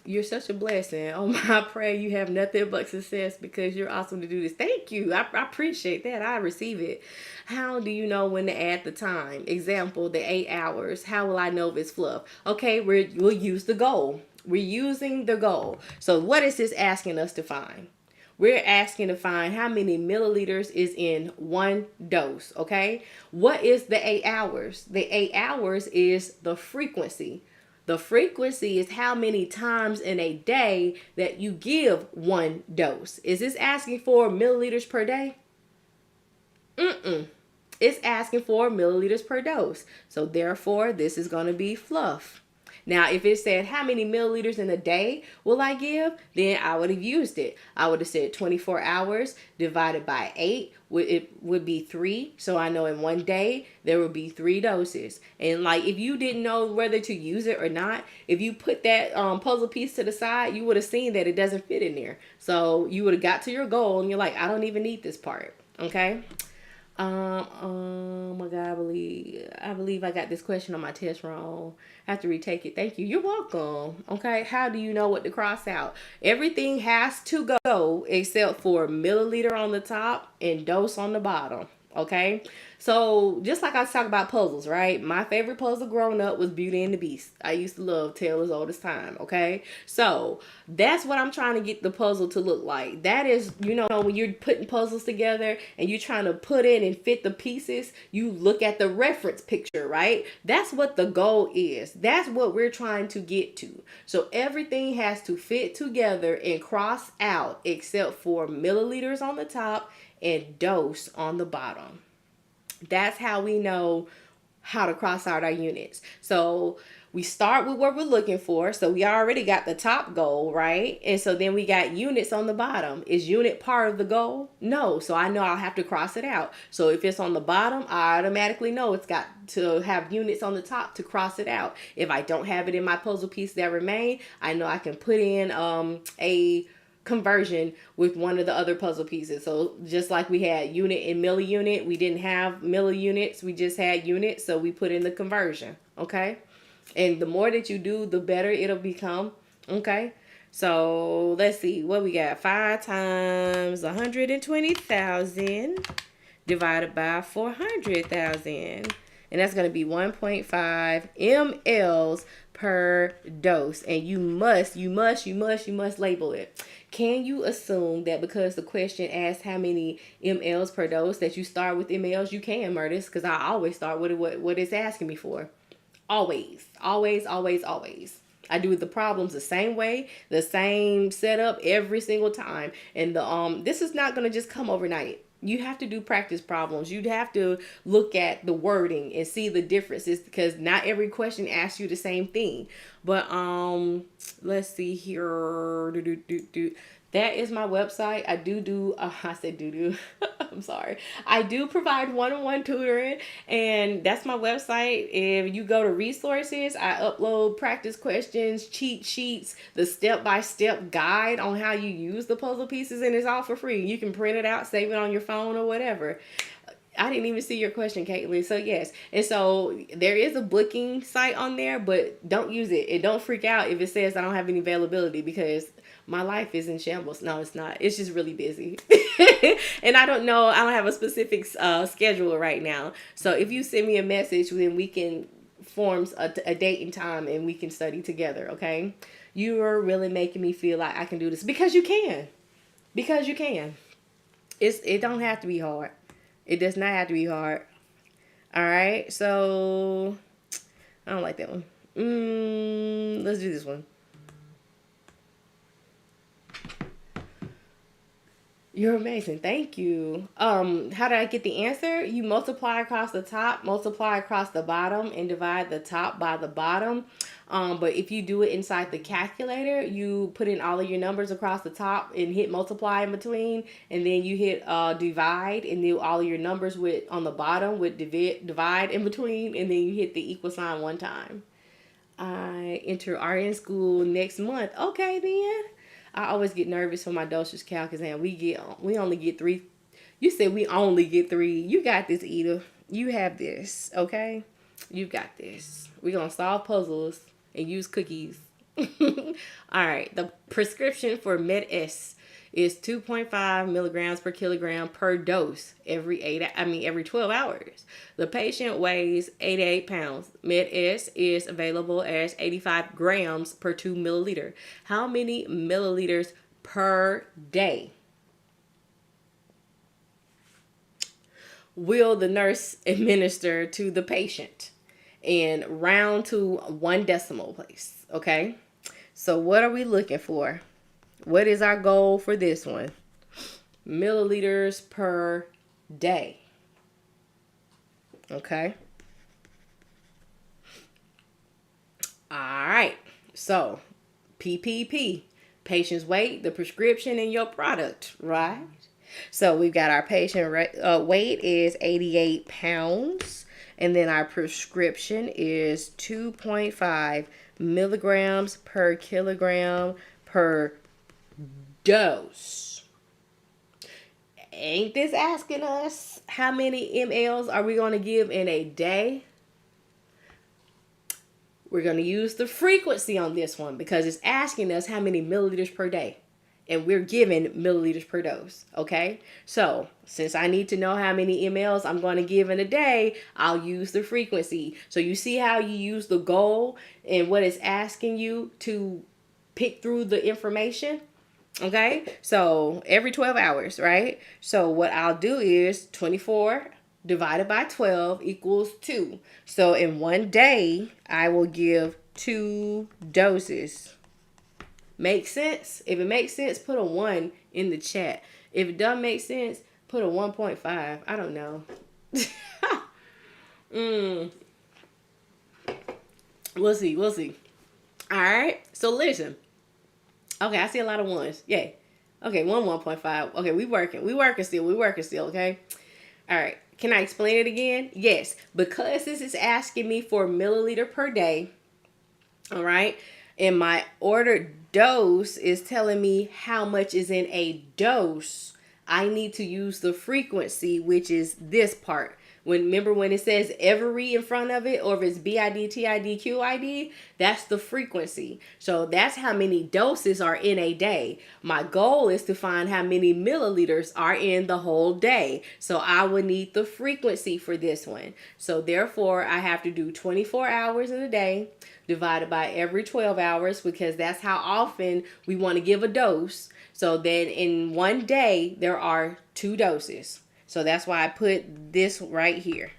You're such a blessing. Oh my, I pray you have nothing but success because you're awesome to do this. Thank you. I appreciate that. I receive it. How do you know when to add the time? Example, the 8 hours. How will I know if it's fluff? Okay, we'll use the goal. We're using the goal. So what is this asking us to find? We're asking to find how many milliliters is in one dose, okay? What is the 8 hours? The 8 hours is the frequency. The frequency is how many times in a day that you give one dose. Is this asking for milliliters per day? It's asking for milliliters per dose. So therefore, this is going to be fluff. Now, if it said how many milliliters in a day will I give, then I would have used it. I would have said 24 hours divided by 8, it would be 3. So I know in one day there would be 3 doses. And like, if you didn't know whether to use it or not, if you put that puzzle piece to the side, you would have seen that it doesn't fit in there. So you would have got to your goal and you're like, I don't even need this part. Okay. Oh my God, I believe I got this question on my test wrong. I have to retake it. Thank you. You're welcome. Okay. How do you know what to cross out? Everything has to go except for milliliter on the top and dose on the bottom. Okay. So just like I was talking about puzzles, right? My favorite puzzle growing up was Beauty and the Beast. I used to love Tale as Old as Time. Okay. So that's what I'm trying to get the puzzle to look like. That is, when you're putting puzzles together and you're trying to put in and fit the pieces, you look at the reference picture, right? That's what the goal is. That's what we're trying to get to. So everything has to fit together and cross out except for milliliters on the top and dose on the bottom. That's how we know how to cross out our units. So we start with what we're looking for. So we already got the top goal, right? And so then we got units on the bottom. Is unit part of the goal? No. So I know I'll have to cross it out. So if it's on the bottom, I automatically know it's got to have units on the top to cross it out. If I don't have it in my puzzle piece that remain, I know I can put in a conversion with one of the other puzzle pieces. So just like we had unit and milliunit, we didn't have milliunits, we just had units, so we put in the conversion. Okay, and the more that you do, the better it'll become. Okay, so let's see what we got. 5 times 120,000 divided by 400,000, and that's going to be 1.5 mLs per dose. And you must label it. Can you assume that because the question asks how many mLs per dose that you start with mLs? You can, Murtis, because I always start with what it's asking me for. Always. I do the problems the same way, the same setup every single time. And this is not going to just come overnight. You have to do practice problems. You'd have to look at the wording and see the differences, because not every question asks you the same thing. But let's see here. That is my website. I do I said do. I'm sorry. I do provide one-on-one tutoring, and that's my website. If you go to resources, I upload practice questions, cheat sheets, the step-by-step guide on how you use the puzzle pieces, and it's all for free. You can print it out, save it on your phone or whatever. I didn't even see your question, Caitlin. So yes. And so there is a booking site on there, but don't use it. And don't freak out if it says I don't have any availability, because my life is in shambles. No, it's not. It's just really busy. And I don't have a specific schedule right now. So if you send me a message, then we can form a date and time and we can study together. Okay. You are really making me feel like I can do this, because you can. It don't have to be hard. It does not have to be hard. All right. So I don't like that one. Let's do this one. You're amazing. Thank you. How did I get the answer? You multiply across the top, multiply across the bottom, and divide the top by the bottom. But if you do it inside the calculator, you put in all of your numbers across the top and hit multiply in between, and then you hit divide, and then all of your numbers on the bottom with divide in between, and then you hit the equal sign one time. I enter RN school next month. Okay, then. I always get nervous for my dosage calc exam. We only get 3. You said we only get 3. You got this, Ida. You have this, okay? You got this. We're going to solve puzzles and use cookies. All right. The prescription for Med-S is 2.5 milligrams per kilogram per dose every 12 hours. The patient weighs 88 pounds. Med-S is available as 85 grams per 2 milliliter. How many milliliters per day will the nurse administer to the patient? And round to 1 decimal place. Okay. So what are we looking for? What is our goal for this one? Milliliters per day. Okay. All right. So, PPP, patient's weight, the prescription, and your product, right? So we've got our patient weight is 88 pounds, and then our prescription is 2.5 milligrams per kilogram per dose. Ain't this asking us how many mLs are we going to give in a day? We're going to use the frequency on this one because it's asking us how many milliliters per day. And we're given milliliters per dose, okay? So, since I need to know how many mLs I'm going to give in a day, I'll use the frequency. So, you see how you use the goal and what it's asking you to pick through the information? Okay? So, every 12 hours, right? So, what I'll do is 24 divided by 12 equals 2. So, in one day, I will give 2 doses. Make sense? If it makes sense, put a 1 in the chat. If it doesn't make sense, put a 1.5. I don't know. We'll see. We'll see. All right. So listen. Okay, I see a lot of ones. Yay. Okay, 1.5. Okay, we working still, okay? All right. Can I explain it again? Yes. Because this is asking me for milliliter per day. All right. And my ordered dose is telling me how much is in a dose. I need to use the frequency, which is this part. Remember when it says every in front of it, or if it's BID, that's the frequency. So that's how many doses are in a day. My goal is to find how many milliliters are in the whole day. So I would need the frequency for this one. So therefore, I have to do 24 hours in a day divided by every 12 hours because that's how often we want to give a dose. So then in one day, there are 2 doses. So that's why I put this right here.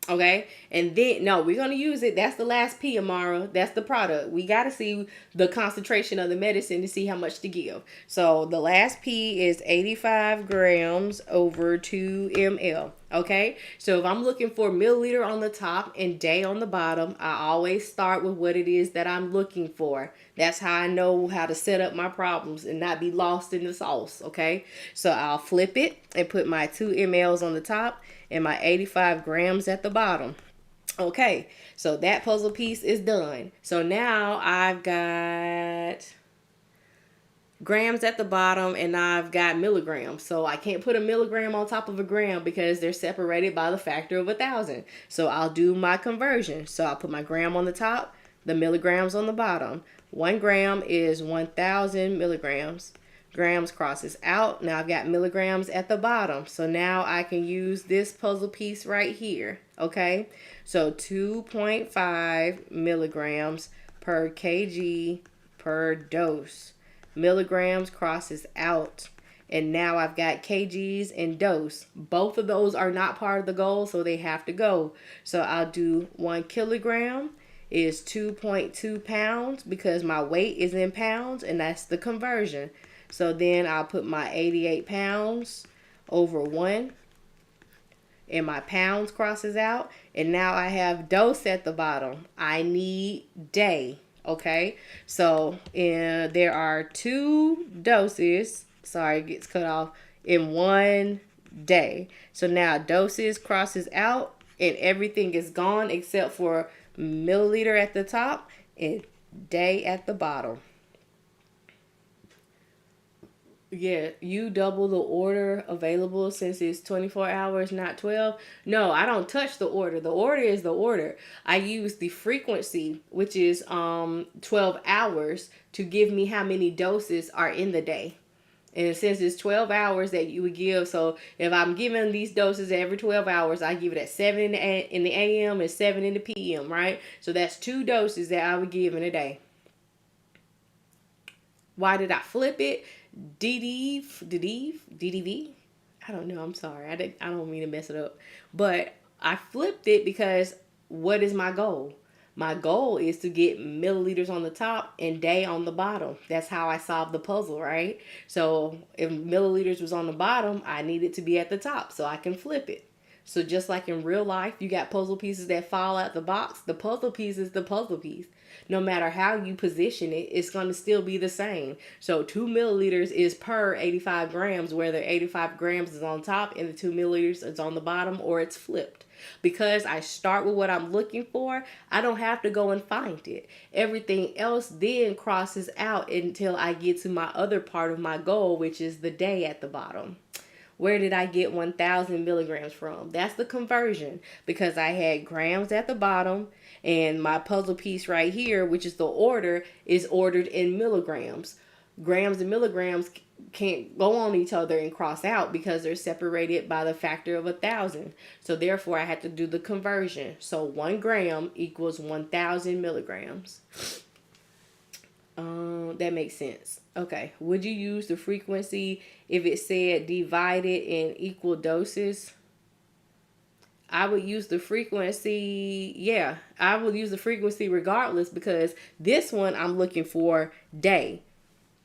Okay. And then, no, we're going to use it. That's the last P, Amara. That's the product. We got to see the concentration of the medicine to see how much to give. So the last P is 85 grams over 2 ml. Okay. So if I'm looking for milliliter on the top and day on the bottom, I always start with what it is that I'm looking for. That's how I know how to set up my problems and not be lost in the sauce. Okay. So I'll flip it and put my 2 mLs on the top and my 85 grams at the bottom. Okay, so that puzzle piece is done. So now I've got grams at the bottom and I've got milligrams. So I can't put a milligram on top of a gram because they're separated by the factor of 1,000. So I'll do my conversion. So I'll put my gram on the top, the milligrams on the bottom. 1 gram is 1,000 milligrams. Grams crosses out. Now I've got milligrams at the bottom. So now I can use this puzzle piece right here. Okay. So 2.5 milligrams per kg per dose. Milligrams crosses out. And now I've got kgs and dose. Both of those are not part of the goal, so they have to go. So I'll do 1 kilogram is 2.2 pounds because my weight is in pounds and that's the conversion. So then I'll put my 88 pounds over 1 and my pounds crosses out. And now I have dose at the bottom. I need day. Okay. So there are 2 doses. Sorry, it gets cut off in 1 day. So now doses crosses out and everything is gone except for milliliter at the top and day at the bottom. Yeah, you double the order available since it's 24 hours, not 12. No, I don't touch the order. The order is the order. I use the frequency, which is 12 hours, to give me how many doses are in the day. And since it's 12 hours that you would give, so if I'm giving these doses every 12 hours, I give it at 7 in the a.m. and 7 in the p.m., right? So that's 2 doses that I would give in a day. Why did I flip it? DDV? I don't know. I'm sorry. I don't mean to mess it up. But I flipped it because what is my goal? My goal is to get milliliters on the top and day on the bottom. That's how I solved the puzzle, right? So if milliliters was on the bottom, I need it to be at the top so I can flip it. So just like in real life, you got puzzle pieces that fall out the box. The puzzle piece is the puzzle piece. No matter how you position it, it's going to still be the same. So 2 milliliters is per 85 grams, whether 85 grams is on top and the 2 milliliters is on the bottom, or it's flipped. Because I start with what I'm looking for, I don't have to go and find it. Everything else then crosses out until I get to my other part of my goal, which is the day at the bottom. Where did I get 1,000 milligrams from? That's the conversion, because I had grams at the bottom, and my puzzle piece right here, which is the order, is ordered in milligrams. Grams and milligrams can't go on each other and cross out because they're separated by the factor of 1,000. So therefore, I had to do the conversion. So 1 gram equals 1,000 milligrams. That makes sense. Okay. Would you use the frequency if it said divided in equal doses? I would use the frequency. Yeah, I would use the frequency regardless, because this one I'm looking for day.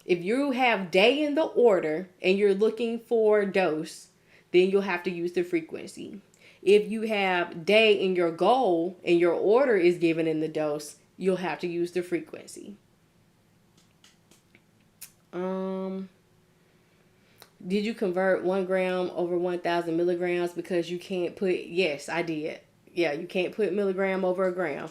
If you have day in the order and you're looking for dose, then you'll have to use the frequency. If you have day in your goal and your order is given in the dose, you'll have to use the frequency. Did you convert 1 gram over 1,000 milligrams because you can't put, yes, I did. Yeah, you can't put milligram over a gram.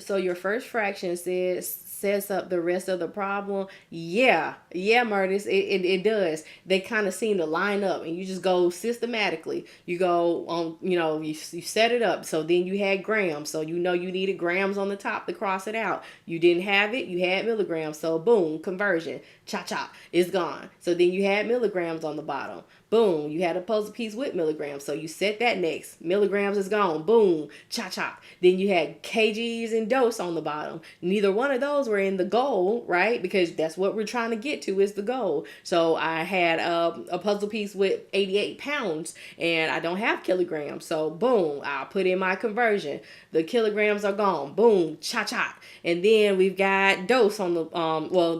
So your first fraction sets up the rest of the problem. Yeah, Murtis, it does. They kind of seem to line up, and you just go systematically. You go on, you set it up. So then you had grams, so you needed grams on the top to cross it out. You didn't have it, you had milligrams. So boom, conversion, cha, it's gone. So then you had milligrams on the bottom. Boom, you had a puzzle piece with milligrams. So you set that next. Milligrams is gone. Boom, cha. Then you had kgs and dose on the bottom. Neither one of those were in the goal, right? Because that's what we're trying to get to, is the goal. So I had a puzzle piece with 88 pounds and I don't have kilograms. So boom, I'll put in my conversion. The kilograms are gone. Boom, cha. And then we've got dose on the,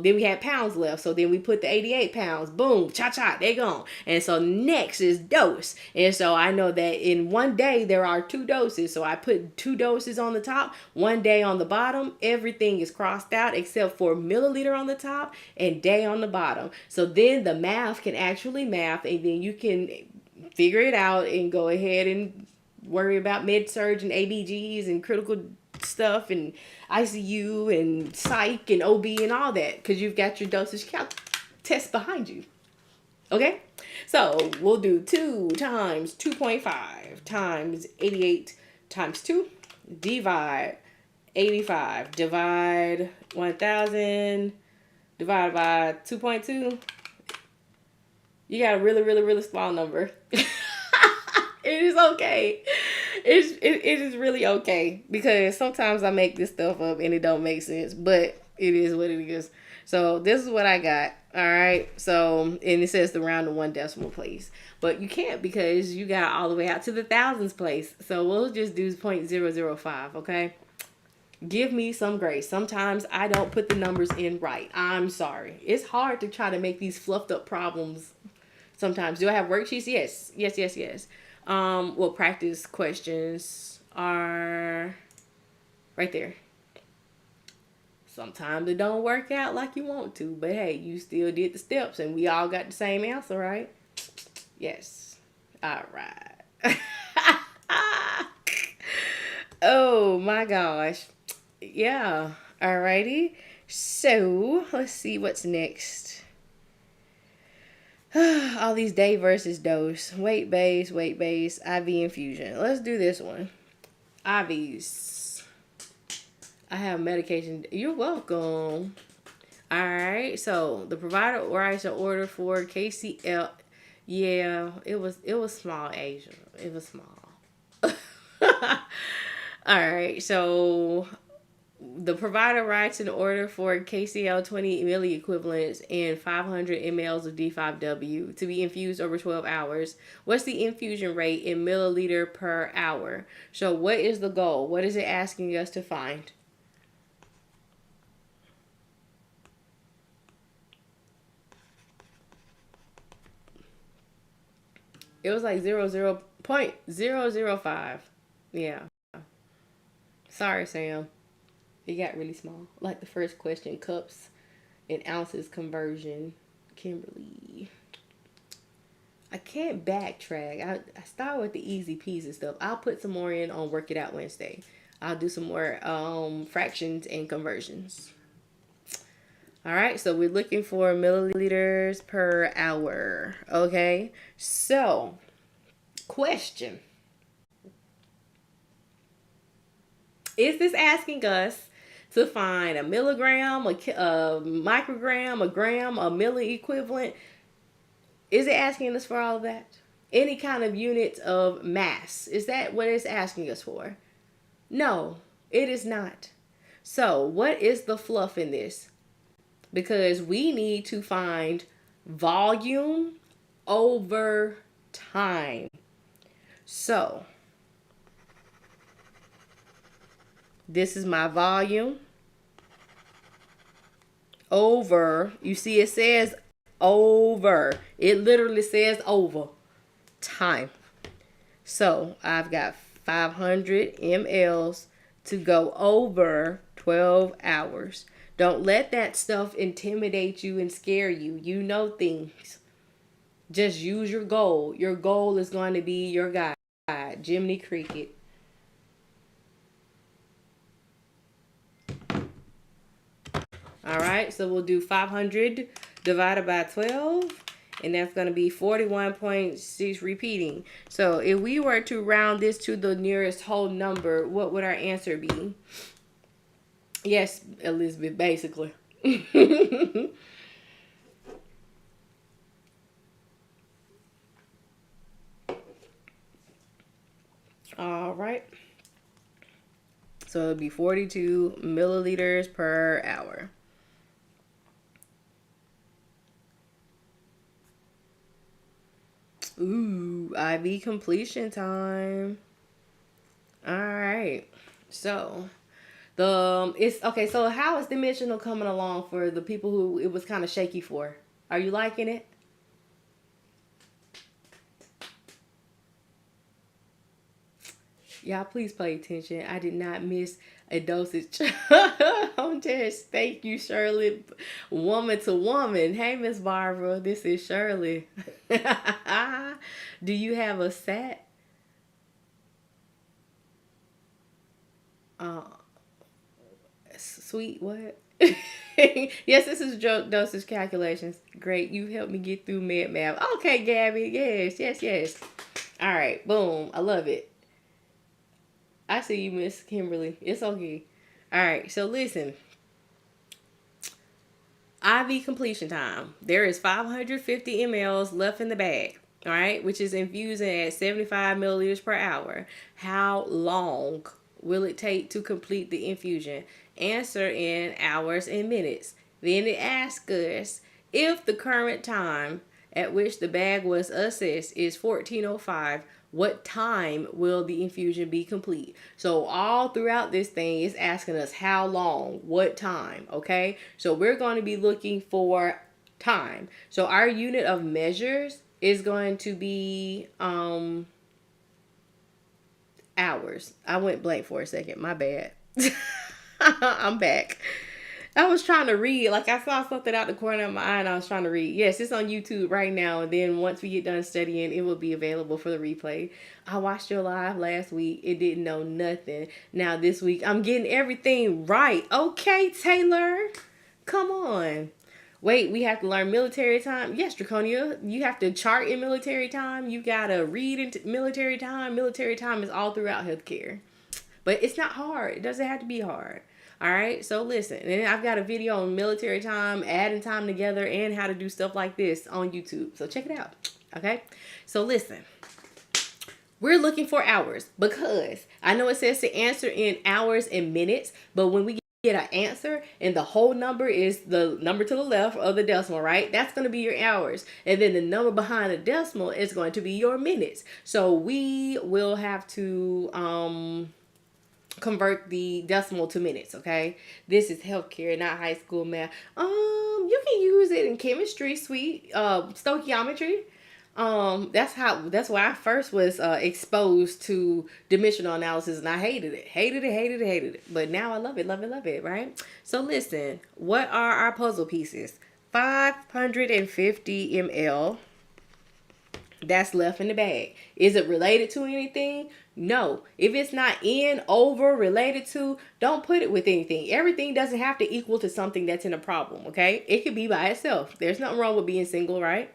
then we had pounds left. So then we put the 88 pounds. Boom, cha, they're gone. And so next is dose. And so I know that in one day there are 2 doses. So I put 2 doses on the top, 1 day on the bottom. Everything is crossed out except for milliliter on the top and day on the bottom. So then the math can actually math, and then you can figure it out and go ahead and worry about med-surg and ABGs and critical stuff and ICU and psych and OB and all that, because you've got your dosage test behind you. Okay, so we'll do 2 times 2.5 times 88 times 2, divide 85, divide 1,000, divide by 2.2. You got a really small number. It is okay. It is really okay, because sometimes I make this stuff up and it don't make sense, but it is what it is. So this is what I got. All right. So, and it says the round to 1 decimal place, but you can't because you got all the way out to the thousands place. So we'll just do 0.005. Okay. Give me some grace. Sometimes I don't put the numbers in right. I'm sorry. It's hard to try to make these fluffed up problems. Sometimes. Do I have worksheets? Yes. Well, practice questions are right there. Sometimes it don't work out like you want to, but hey, you still did the steps and we all got the same answer, right? Yes. All right. Oh my gosh. Yeah. Alrighty. So let's see what's next. All these day versus dose. Weight base, IV infusion. Let's do this one. IVs. I have medication. You're welcome. All right. So the provider writes an order for KCL. Yeah, it was small, Asia. It was small. All right. So the provider writes an order for KCL 20 milliequivalents and 500 mLs of D5W to be infused over 12 hours. What's the infusion rate in milliliter per hour? So what is the goal? What is it asking us to find? It was like 0.005 .005. Yeah. Sorry, Sam. It got really small. Like the first question, cups and ounces conversion. Kimberly. I can't backtrack. I start with the easy peasy stuff. I'll put some more in on Work It Out Wednesday. I'll do some more fractions and conversions. All right, so we're looking for milliliters per hour. Okay, so question. Is this asking us to find a milligram, a microgram, a gram, a milli equivalent? Is it asking us for all of that? Any kind of units of mass? Is that what it's asking us for? No, it is not. So what is the fluff in this? Because we need to find volume over time. So this is my volume over, you see it says over. It literally says over time. So I've got 500 mLs to go over 12 hours. Don't let that stuff intimidate you and scare you. You know things. Just use your goal. Your goal is going to be your guide. Jiminy Cricket. All right, so we'll do 500 divided by 12, and that's going to be 41.6 repeating. So if we were to round this to the nearest whole number, what would our answer be? Yes, Elizabeth, basically. All right. So it'll be 42 milliliters per hour. Ooh, IV completion time. All right. So it's okay. So how is dimensional coming along for the people who it was kind of shaky for? Are you liking it? Y'all, please pay attention. I did not miss a dosage on test. Thank you, Shirley. Woman to woman. Hey, Miss Barbara. This is Shirley. Do you have a set? Sweet what? Yes, this is joke dosage calculations. Great. You helped me get through med math. Okay, Gabby. Yes. All right. Boom. I love it. I see you, Miss Kimberly. It's okay. All right. So listen. IV completion time. There is 550 mLs left in the bag. All right. Which is infusing at 75 milliliters per hour. How long will it take to complete the infusion? Answer in hours and minutes. Then it asks us if the current time at which the bag was assessed is 14:05. What time will the infusion be complete? So all throughout this thing is asking us how long, what time, okay? So we're going to be looking for time. So our unit of measures is going to be hours. I went blank for a second. My bad. I'm back. I was trying to read. Like I saw something out the corner of my eye and I was trying to read. Yes, it's on YouTube right now. And then once we get done studying, it will be available for the replay. I watched your live last week. It didn't know nothing. Now this week, I'm getting everything right. Okay, Taylor. Come on. Wait, we have to learn military time? Yes, Draconia. You have to chart in military time. You got to read in military time. Military time is all throughout healthcare. But it's not hard. It doesn't have to be hard. All right. So listen, and I've got a video on military time, adding time together, and how to do stuff like this on YouTube. So check it out. Okay. So listen, we're looking for hours because I know it says to answer in hours and minutes, but when we get an answer and the whole number is the number to the left of the decimal, right? That's going to be your hours. And then the number behind the decimal is going to be your minutes. So we will have to, convert the decimal to minutes, okay? This is healthcare, not high school math. You can use it in chemistry, sweet, stoichiometry. That's why I first was exposed to dimensional analysis, and I hated it. But now I love it, right? So listen, what are our puzzle pieces? 550 ml that's left in the bag. Is it related to anything? No. If it's not in, over, related to, don't put it with anything. Everything doesn't have to equal to something that's in a problem, okay? It could be by itself. There's nothing wrong with being single, right?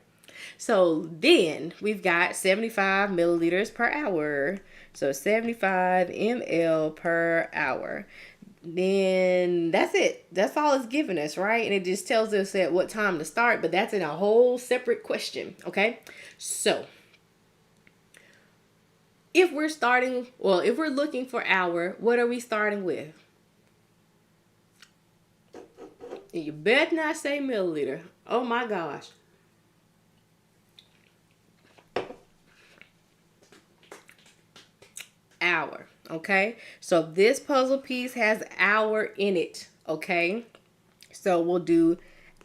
So then we've got 75 milliliters per hour. So 75 ml per hour. Then that's it. That's all it's giving us, right? And it just tells us at what time to start, but that's in a whole separate question, okay? So if we're looking for hour, what are we starting with? And you better not say milliliter. Oh my gosh. Hour. Okay, so this puzzle piece has hour in it. Okay, so we'll do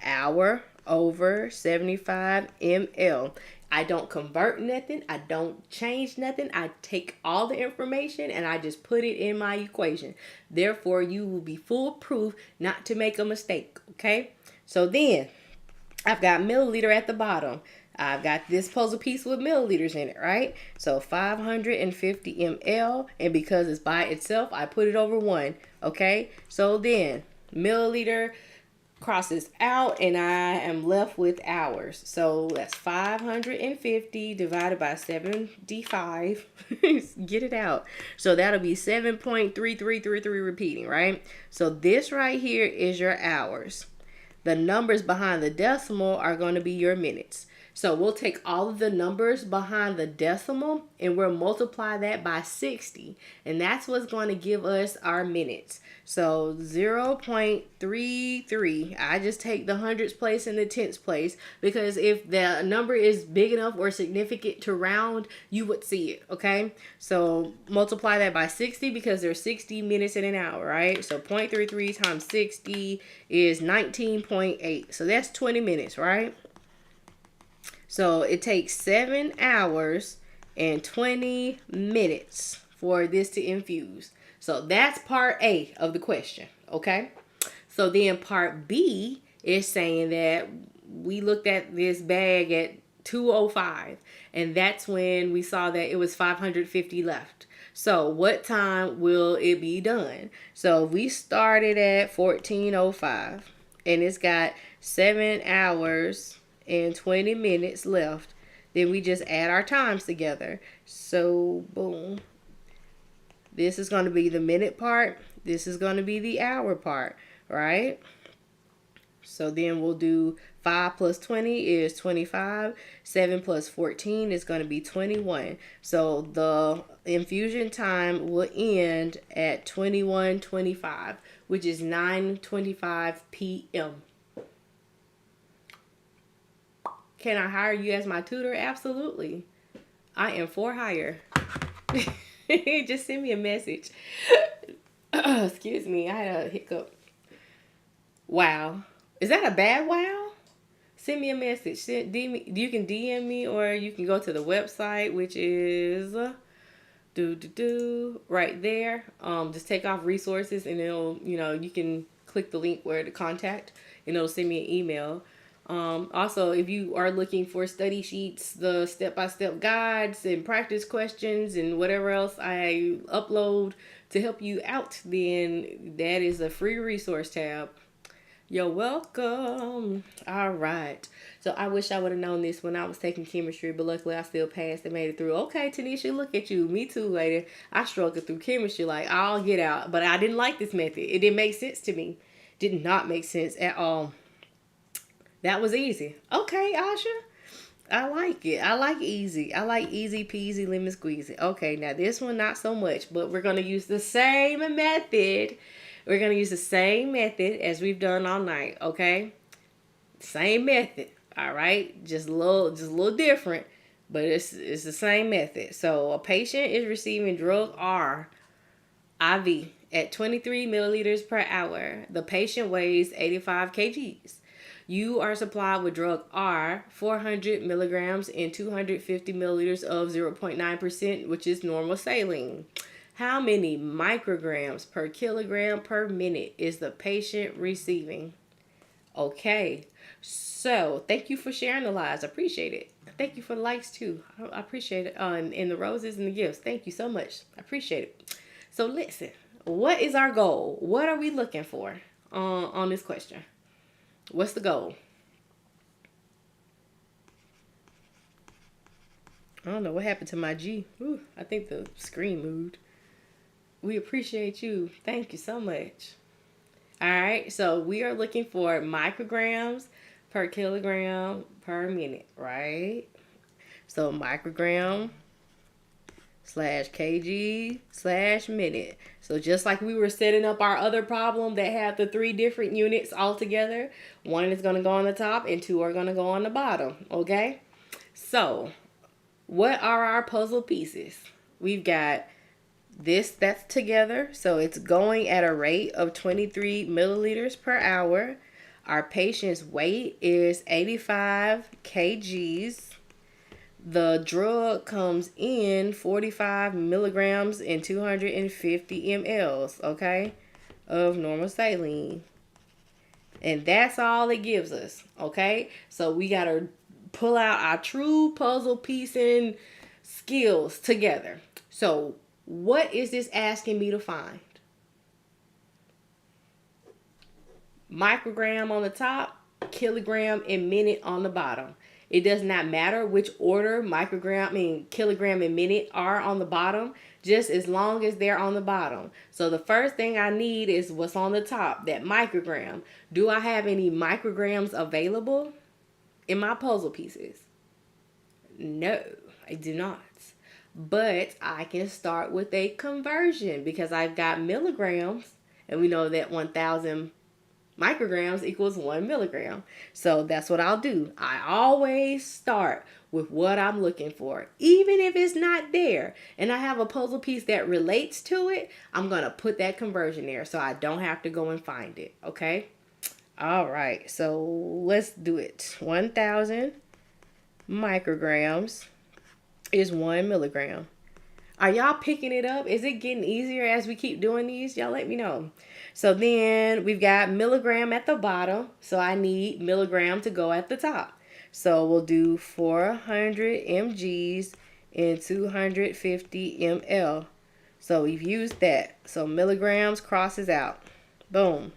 hour over 75 ml. I don't convert nothing. I don't change nothing. I take all the information and I just put it in my equation. Therefore, you will be foolproof not to make a mistake. Okay, so then I've got milliliter at the bottom. I've got this puzzle piece with milliliters in it, right? So 550 ml, and because it's by itself, I put it over 1, okay? So then milliliter crosses out, and I am left with hours. So that's 550 divided by 75. Get it out. So that'll be 7.3333 repeating, right? So this right here is your hours. The numbers behind the decimal are going to be your minutes. So we'll take all of the numbers behind the decimal and we'll multiply that by 60. And that's what's going to give us our minutes. So 0.33. I just take the hundreds place and the tenths place because if the number is big enough or significant to round, you would see it. Okay. So multiply that by 60 because there's 60 minutes in an hour, right? So 0.33 times 60 is 19.8. So that's 20 minutes, right? So it takes 7 hours and 20 minutes for this to infuse. So that's part A of the question, okay? So then part B is saying that we looked at this bag at 2:05, and that's when we saw that it was 550 left. So what time will it be done? So we started at 14:05, and it's got 7 hours and 20 minutes left. Then we just add our times together. So boom, this is going to be the minute part, this is going to be the hour part, right? So then we'll do 5 plus 20 is 25. 7 plus 14 is going to be 21. So the infusion time will end at 21:25, which is 9:25 p.m. Can I hire you as my tutor? Absolutely. I am for hire. Just send me a message. Excuse me, I had a hiccup. Wow. Is that a bad wow? Send me a message. You can DM me or you can go to the website, which is right there. Just take off resources and it'll, you can click the link where to contact and it'll send me an email. Also, if you are looking for study sheets, the step-by-step guides and practice questions and whatever else I upload to help you out, then that is a free resource tab. You're welcome. All right. So I wish I would have known this when I was taking chemistry, but luckily I still passed and made it through. Okay, Tanisha, look at you. Me too, lady. I struggled through chemistry like I'll get out, but I didn't like this method. It didn't make sense to me. Did not make sense at all. That was easy. Okay, Asha. I like it. I like easy. I like easy peasy lemon squeezy. Okay, now this one not so much, but we're going to use the same method. We're going to use the same method as we've done all night, okay? Same method, all right? Just a little different, but it's the same method. So a patient is receiving drug R IV at 23 milliliters per hour. The patient weighs 85 kgs. You are supplied with drug R, 400 milligrams and 250 milliliters of 0.9%, which is normal saline. How many micrograms per kilogram per minute is the patient receiving? Okay, so thank you for sharing the lives. I appreciate it. Thank you for the likes too. I appreciate it. And the roses and the gifts. Thank you so much. I appreciate it. So listen, what is our goal? What are we looking for on this question? What's the goal? I don't know what happened to my G. Ooh, I think the screen moved. We appreciate you. Thank you so much. All right, so we are looking for micrograms per kilogram per minute, right? So microgram slash kg slash minute. So just like we were setting up our other problem that had the 3 different units all together, 1 is going to go on the top and 2 are going to go on the bottom, okay? So what are our puzzle pieces? We've got this that's together, so it's going at a rate of 23 milliliters per hour. Our patient's weight is 85 kgs. The drug comes in 45 milligrams and 250 mLs, okay, of normal saline. And that's all it gives us, okay? So we got to pull out our true puzzle piecing skills together. So what is this asking me to find? Microgram on the top, kilogram and minute on the bottom. It does not matter which order kilogram and minute are on the bottom, just as long as they're on the bottom. So the first thing I need is what's on the top, that microgram. Do I have any micrograms available in my puzzle pieces? No, I do not. But I can start with a conversion because I've got milligrams, and we know that 1,000 micrograms equals 1 milligram. So that's what I'll do. I always start with what I'm looking for. Even if it's not there and I have a puzzle piece that relates to it, I'm going to put that conversion there so I don't have to go and find it. Okay? All right. So let's do it. 1,000 micrograms is 1 milligram. Are y'all picking it up? Is it getting easier as we keep doing these? Y'all let me know. So then we've got milligram at the bottom. So I need milligram to go at the top. So we'll do 400 mgs and 250 ml. So we've used that. So milligrams crosses out. Boom.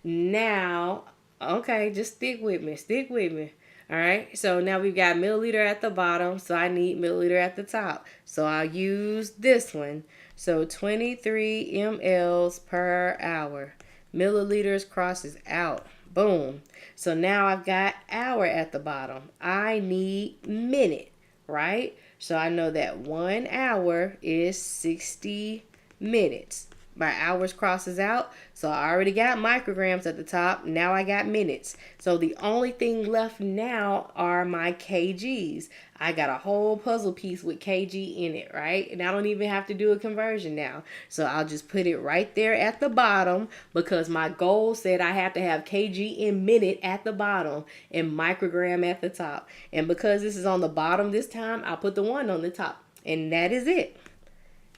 Now, okay, just stick with me. Stick with me. All right, so now we've got milliliter at the bottom, so I need milliliter at the top. So I'll use this one. So 23 mLs per hour. Milliliters crosses out. Boom. So now I've got hour at the bottom. I need minute, right? So I know that 1 hour is 60 minutes. My hours crosses out. So I already got micrograms at the top. Now I got minutes. So the only thing left now are my kgs. I got a whole puzzle piece with kg in it, right? And I don't even have to do a conversion now. So I'll just put it right there at the bottom because my goal said I have to have kg in minute at the bottom and microgram at the top. And because this is on the bottom this time, I'll put the 1 on the top. And that is it.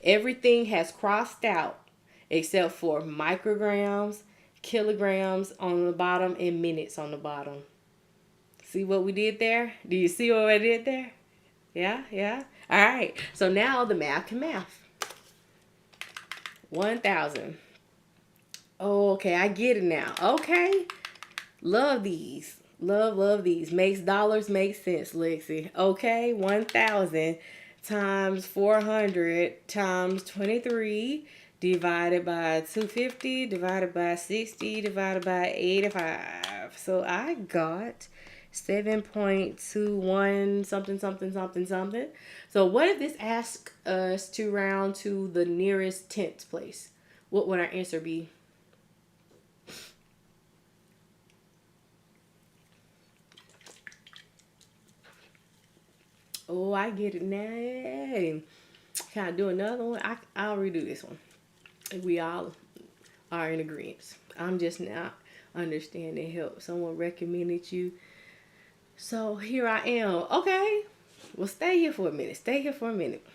Everything has crossed out except for micrograms, kilograms on the bottom, and minutes on the bottom. See what we did there? Do you see what I did there? Yeah, yeah. All right. So now the math can math. 1,000. Oh, okay. I get it now. Okay. Love these. Love these. Makes dollars make sense, Lexi. Okay. 1,000 times 400 times 23 divided by 250 divided by 60 divided by 85. So I got 7.21 something. So what if this asks us to round to the nearest tenth place? What would our answer be? Oh, I get it now. Can I do another one? I'll redo this one. We all are in agreement. I'm just not. understand and help. Someone recommended you. So here I am. Okay. Well, stay here for a minute. Stay here for a minute.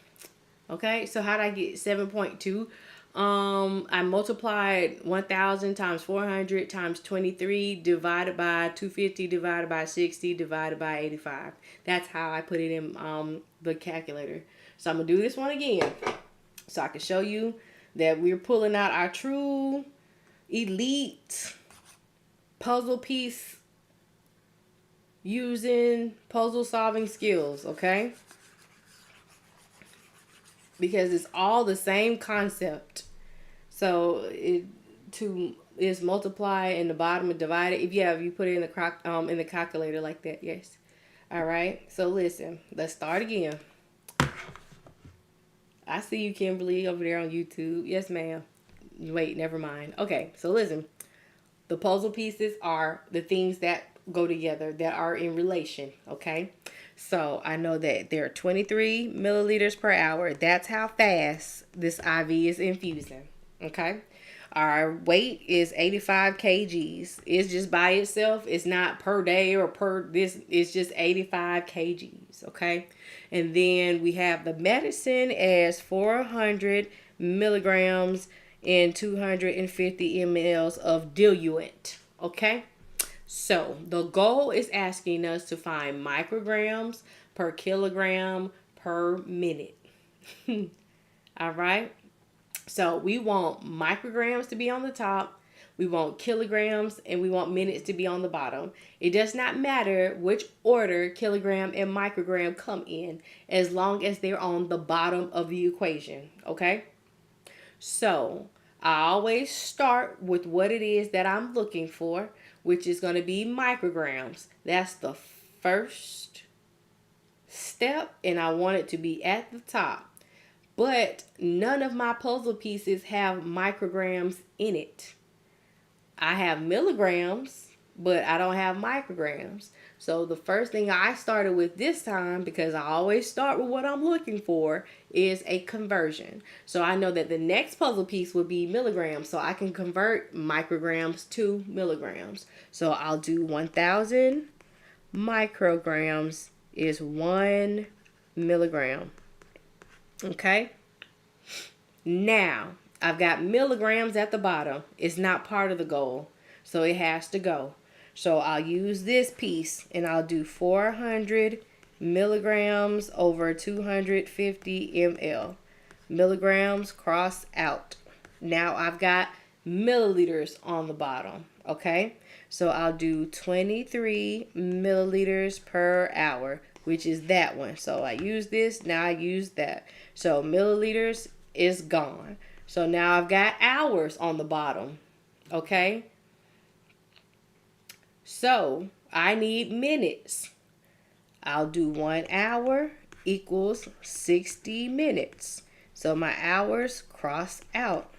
Okay. So how did I get 7.2? I multiplied 1,000 times 400 times 23 divided by 250 divided by 60 divided by 85. That's how I put it in the calculator. So I'm going to do this one again so I can show you that we're pulling out our true elite puzzle piece using puzzle solving skills, okay? Because it's all the same concept. So it is multiply in the bottom and divide it. If you put it in the calculator like that, yes. All right. So listen, let's start again. I see you, Kimberly, over there on YouTube. Yes, ma'am. Wait, never mind. Okay, so listen. The puzzle pieces are the things that go together, that are in relation, okay? So I know that there are 23 milliliters per hour. That's how fast this IV is infusing, okay? Our weight is 85 kgs. It's just by itself. It's not per day or per this. It's just 85 kgs, okay? And then we have the medicine as 400 milligrams and 250 mLs of diluent, okay? So the goal is asking us to find micrograms per kilogram per minute. All right. So we want micrograms to be on the top, we want kilograms, and we want minutes to be on the bottom. It does not matter which order kilogram and microgram come in, as long as they're on the bottom of the equation, okay? So I always start with what it is that I'm looking for, which is going to be micrograms. That's the first step, and I want it to be at the top. But none of my puzzle pieces have micrograms in it. I have milligrams, but I don't have micrograms. So the first thing I started with this time, because I always start with what I'm looking for, is a conversion. So I know that the next puzzle piece would be milligrams. So I can convert micrograms to milligrams. So I'll do 1,000 micrograms is 1 milligram. Okay. Now, I've got milligrams at the bottom. It's not part of the goal, so it has to go. So I'll use this piece, and I'll do 400 milligrams over 250 ml. Milligrams cross out. Now I've got milliliters on the bottom, okay? So I'll do 23 milliliters per hour, which is that one. So I use this, now I use that. So milliliters is gone. So now I've got hours on the bottom, okay? So I need minutes. I'll do 1 hour equals 60 minutes. So my hours cross out.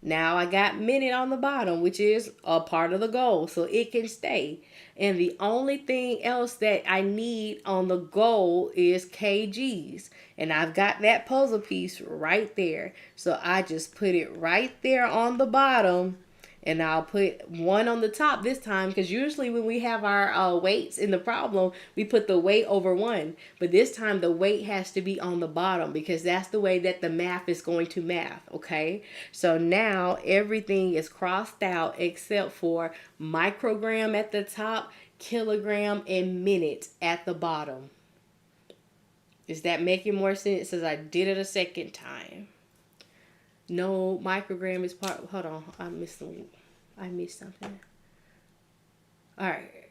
Now I got minute on the bottom, which is a part of the goal, so it can stay. And the only thing else that I need on the goal is kgs. And I've got that puzzle piece right there. So I just put it right there on the bottom. And I'll put 1 on the top this time, because usually when we have our weights in the problem, we put the weight over 1. But this time the weight has to be on the bottom, because that's the way that the math is going to math, okay? So now everything is crossed out except for microgram at the top, kilogram, and minute at the bottom. Is that making more sense as I did it a second time? No, microgram is part. Hold on, I missed something. All right.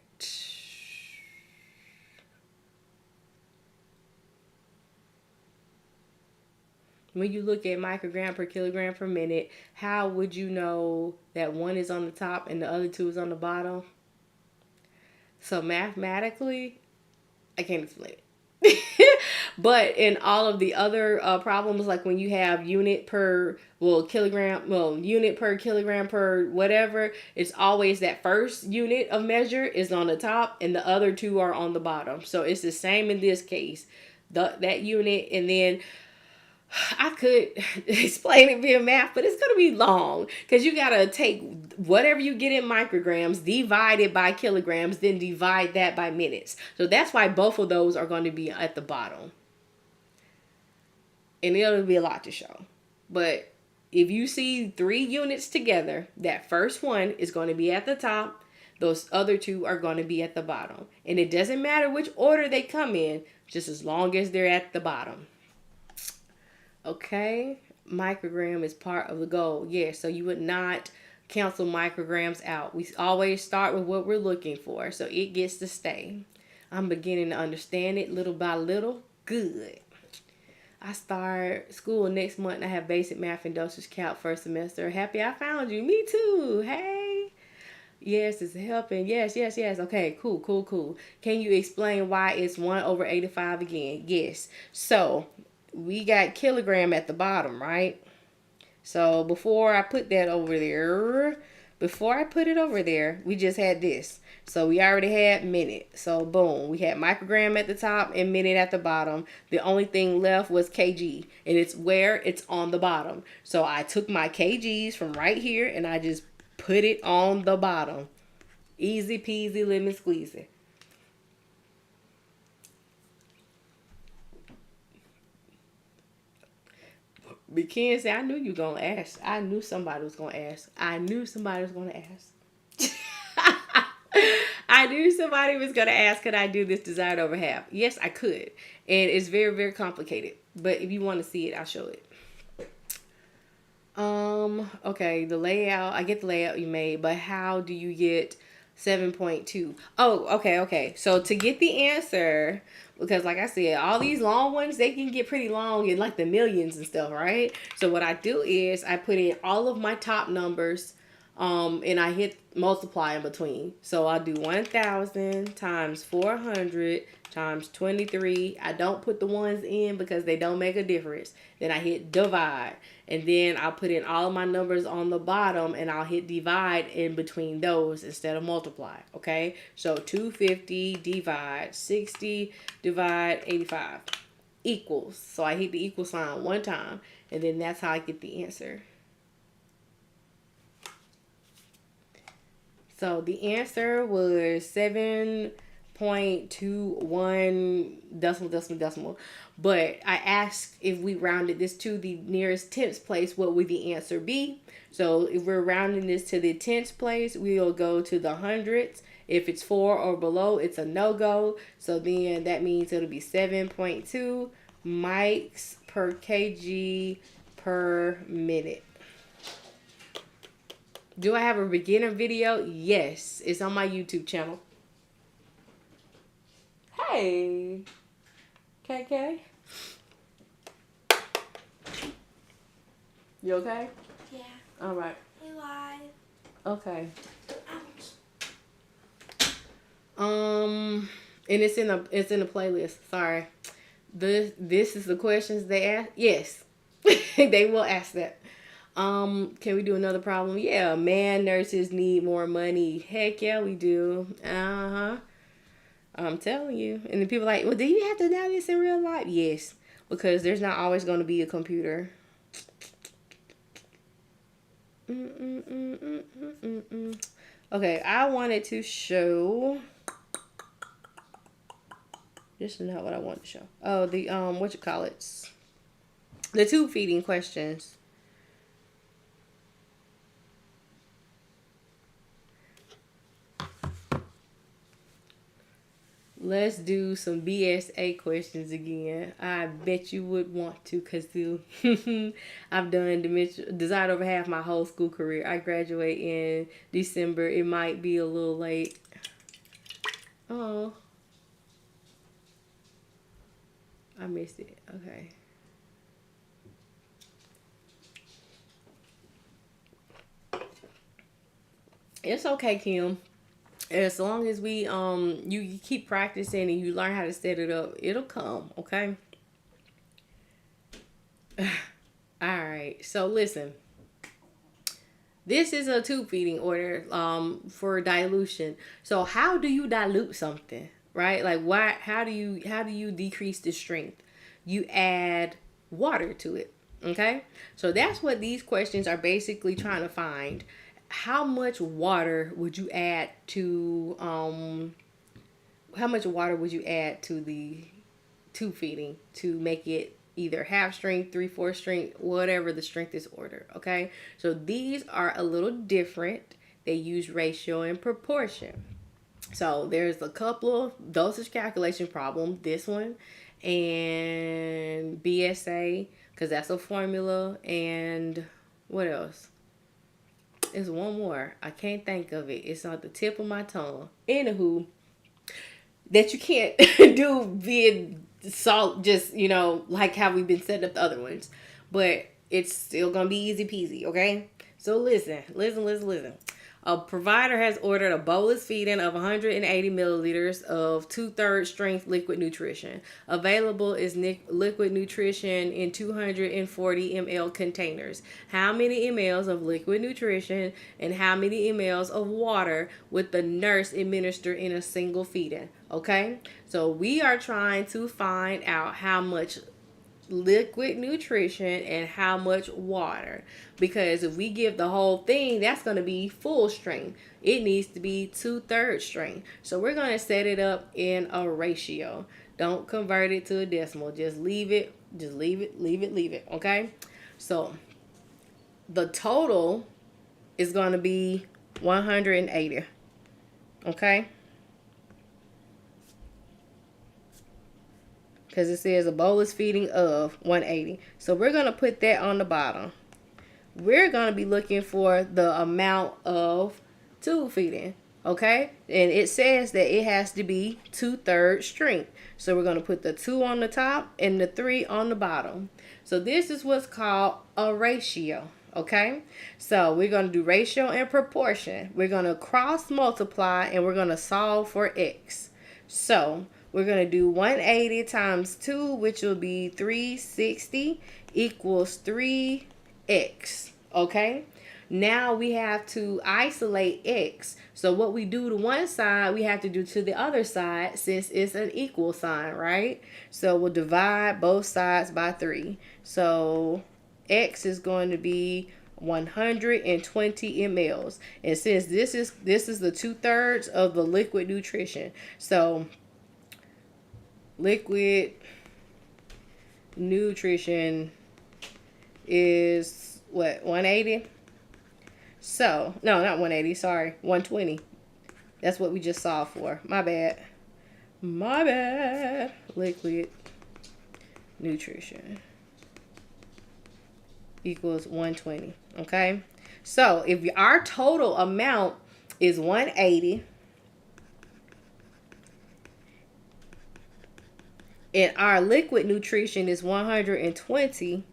When you look at microgram per kilogram per minute, how would you know that 1 is on the top and the other 2 is on the bottom? So mathematically, I can't explain it. But in all of the other problems, like when you have unit per kilogram per whatever, it's always that first unit of measure is on the top and the other 2 are on the bottom. So it's the same in this case, that unit, and then I could explain it via math, but it's going to be long because you got to take whatever you get in micrograms, divide it by kilograms, then divide that by minutes. So that's why both of those are going to be at the bottom. And it'll be a lot to show. But if you see 3 units together, that first one is going to be at the top. Those other 2 are going to be at the bottom. And it doesn't matter which order they come in, just as long as they're at the bottom. Okay, microgram is part of the goal. Yeah, so you would not cancel micrograms out. We always start with what we're looking for, so it gets to stay. I'm beginning to understand it little by little. Good. I start school next month and I have basic math and dosage count first semester. Happy I found you. Me too. Hey. Yes, it's helping. Yes. Okay, cool. Can you explain why it's 1/85 again? Yes. So we got kilogram at the bottom, right? So before I put it over there, we just had this. So we already had minute. So boom, we had microgram at the top and minute at the bottom. The only thing left was kg, and it's where it's on the bottom. So I took my kgs from right here and I just put it on the bottom. Easy peasy lemon squeezy. Mackenzie, I knew you gonna ask. I knew somebody was gonna ask. I knew somebody was gonna ask, could I do this desired over half? Yes, I could. And it's very, very complicated. But if you want to see it, I'll show it. Okay, the layout. I get the layout you made, but how do you get 7.2? Oh, okay. So to get the answer, because like I said, all these long ones, they can get pretty long in like the millions and stuff, right? So what I do is I put in all of my top numbers, and I hit multiply in between. So I'll do 1,000 times 400 times 23. I don't put the ones in because they don't make a difference. Then I hit divide. And then I'll put in all of my numbers on the bottom and I'll hit divide in between those instead of multiply. Okay? So 250 divide 60 divide 85 equals. So I hit the equal sign one time. And then that's how I get the answer. So the answer was 7.21 decimal. But I asked if we rounded this to the nearest tenths place, what would the answer be? So if we're rounding this to the tenths place, we'll go to the hundreds. If it's 4 or below, it's a no-go. So then that means it'll be 7.2 mics per kg per minute. Do I have a beginner video? Yes, it's on my YouTube channel. Hey, KK. You okay? Yeah. All right. We live. Okay. Ouch. And it's in a playlist. Sorry. This is the questions they ask. Yes, they will ask that. Can we do another problem? Yeah, man, nurses need more money. Heck yeah, we do. I'm telling you. And the people are like, well, do you have to know this in real life? Yes, because there's not always going to be a computer. Okay, I wanted to show. This is not what I want to show. Oh, the the tube feeding questions. Let's do some BSA questions again. I bet you would want to, because I've done desired over half my whole school career. I graduate in December. It might be a little late. Oh. I missed it. Okay. It's okay, Kim. As long as we you keep practicing and you learn how to set it up, it'll come, okay? All right. So listen. This is a tube feeding order for dilution. So how do you dilute something, right? Like how do you decrease the strength? You add water to it. Okay, so that's what these questions are basically trying to find. How much water would you add to how much water would you add to the tube feeding to make it either half strength, 3/4 strength, whatever the strength is ordered. Okay, so these are a little different. They use ratio and proportion. So there's a couple of dosage calculation problem. This one and BSA, because that's a formula. And what else? There's one more. I can't think of it. It's on the tip of my tongue. Anywho, that you can't do via salt, just, like how we've been setting up the other ones. But it's still going to be easy peasy, okay? So listen. A provider has ordered a bolus feeding of 180 milliliters of 2/3 strength liquid nutrition. Available is liquid nutrition in 240 ml containers. How many mLs of liquid nutrition and how many mLs of water would the nurse administer in a single feeding? Okay, so we are trying to find out how much liquid nutrition and how much water, because if we give the whole thing, that's going to be full strength. It needs to be 2/3 strength. So we're going to set it up in a ratio. Don't convert it to a decimal. Just leave it. Okay, so the total is going to be 180. Okay, because it says a bolus feeding of 180. So we're going to put that on the bottom. We're going to be looking for the amount of tube feeding, okay? And it says that it has to be 2/3 strength. So we're going to put the 2 on the top and the 3 on the bottom. So this is what's called a ratio, okay? So we're going to do ratio and proportion. We're going to cross multiply and we're going to solve for x. So we're going to do 180 times 2, which will be 360, equals 3x. Okay? Now we have to isolate x. So what we do to one side, we have to do to the other side since it's an equal sign, right? So we'll divide both sides by 3. So x is going to be 120 mLs. And since this is the 2/3 of the liquid nutrition. So liquid nutrition is what, 180? So, no, not 180, sorry, 120. That's what we just solved for. My bad. Liquid nutrition equals 120, okay? So, if our total amount is 180, and our liquid nutrition is 120,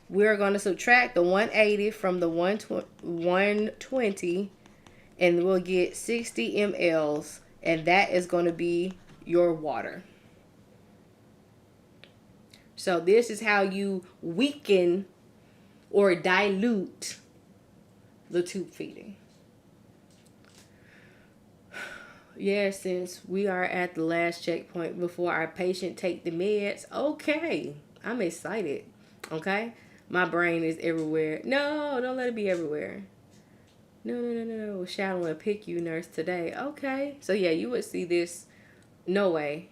we're going to subtract the 180 from the 120, and we'll get 60 mLs, and that is going to be your water. So this is how you weaken or dilute the tube feeding. Yeah, since we are at the last checkpoint before our patient take the meds, okay, I'm excited, okay? My brain is everywhere. No, don't let it be everywhere. No. Shadow and pick you, nurse, today. Okay, so yeah, you would see this. No way.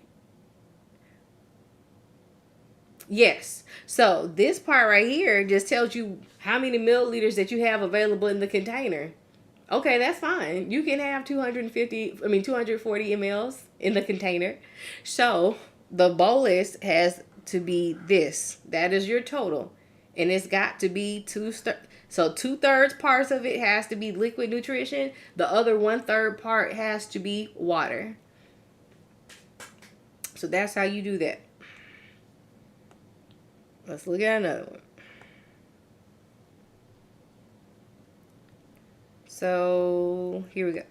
Yes, so this part right here just tells you how many milliliters that you have available in the container. Okay, that's fine. You can have 240 mLs in the container. So the bolus has to be this. That is your total. And it's got to be 2/3 parts of it has to be liquid nutrition. The other 1/3 part has to be water. So that's how you do that. Let's look at another one. So here we go.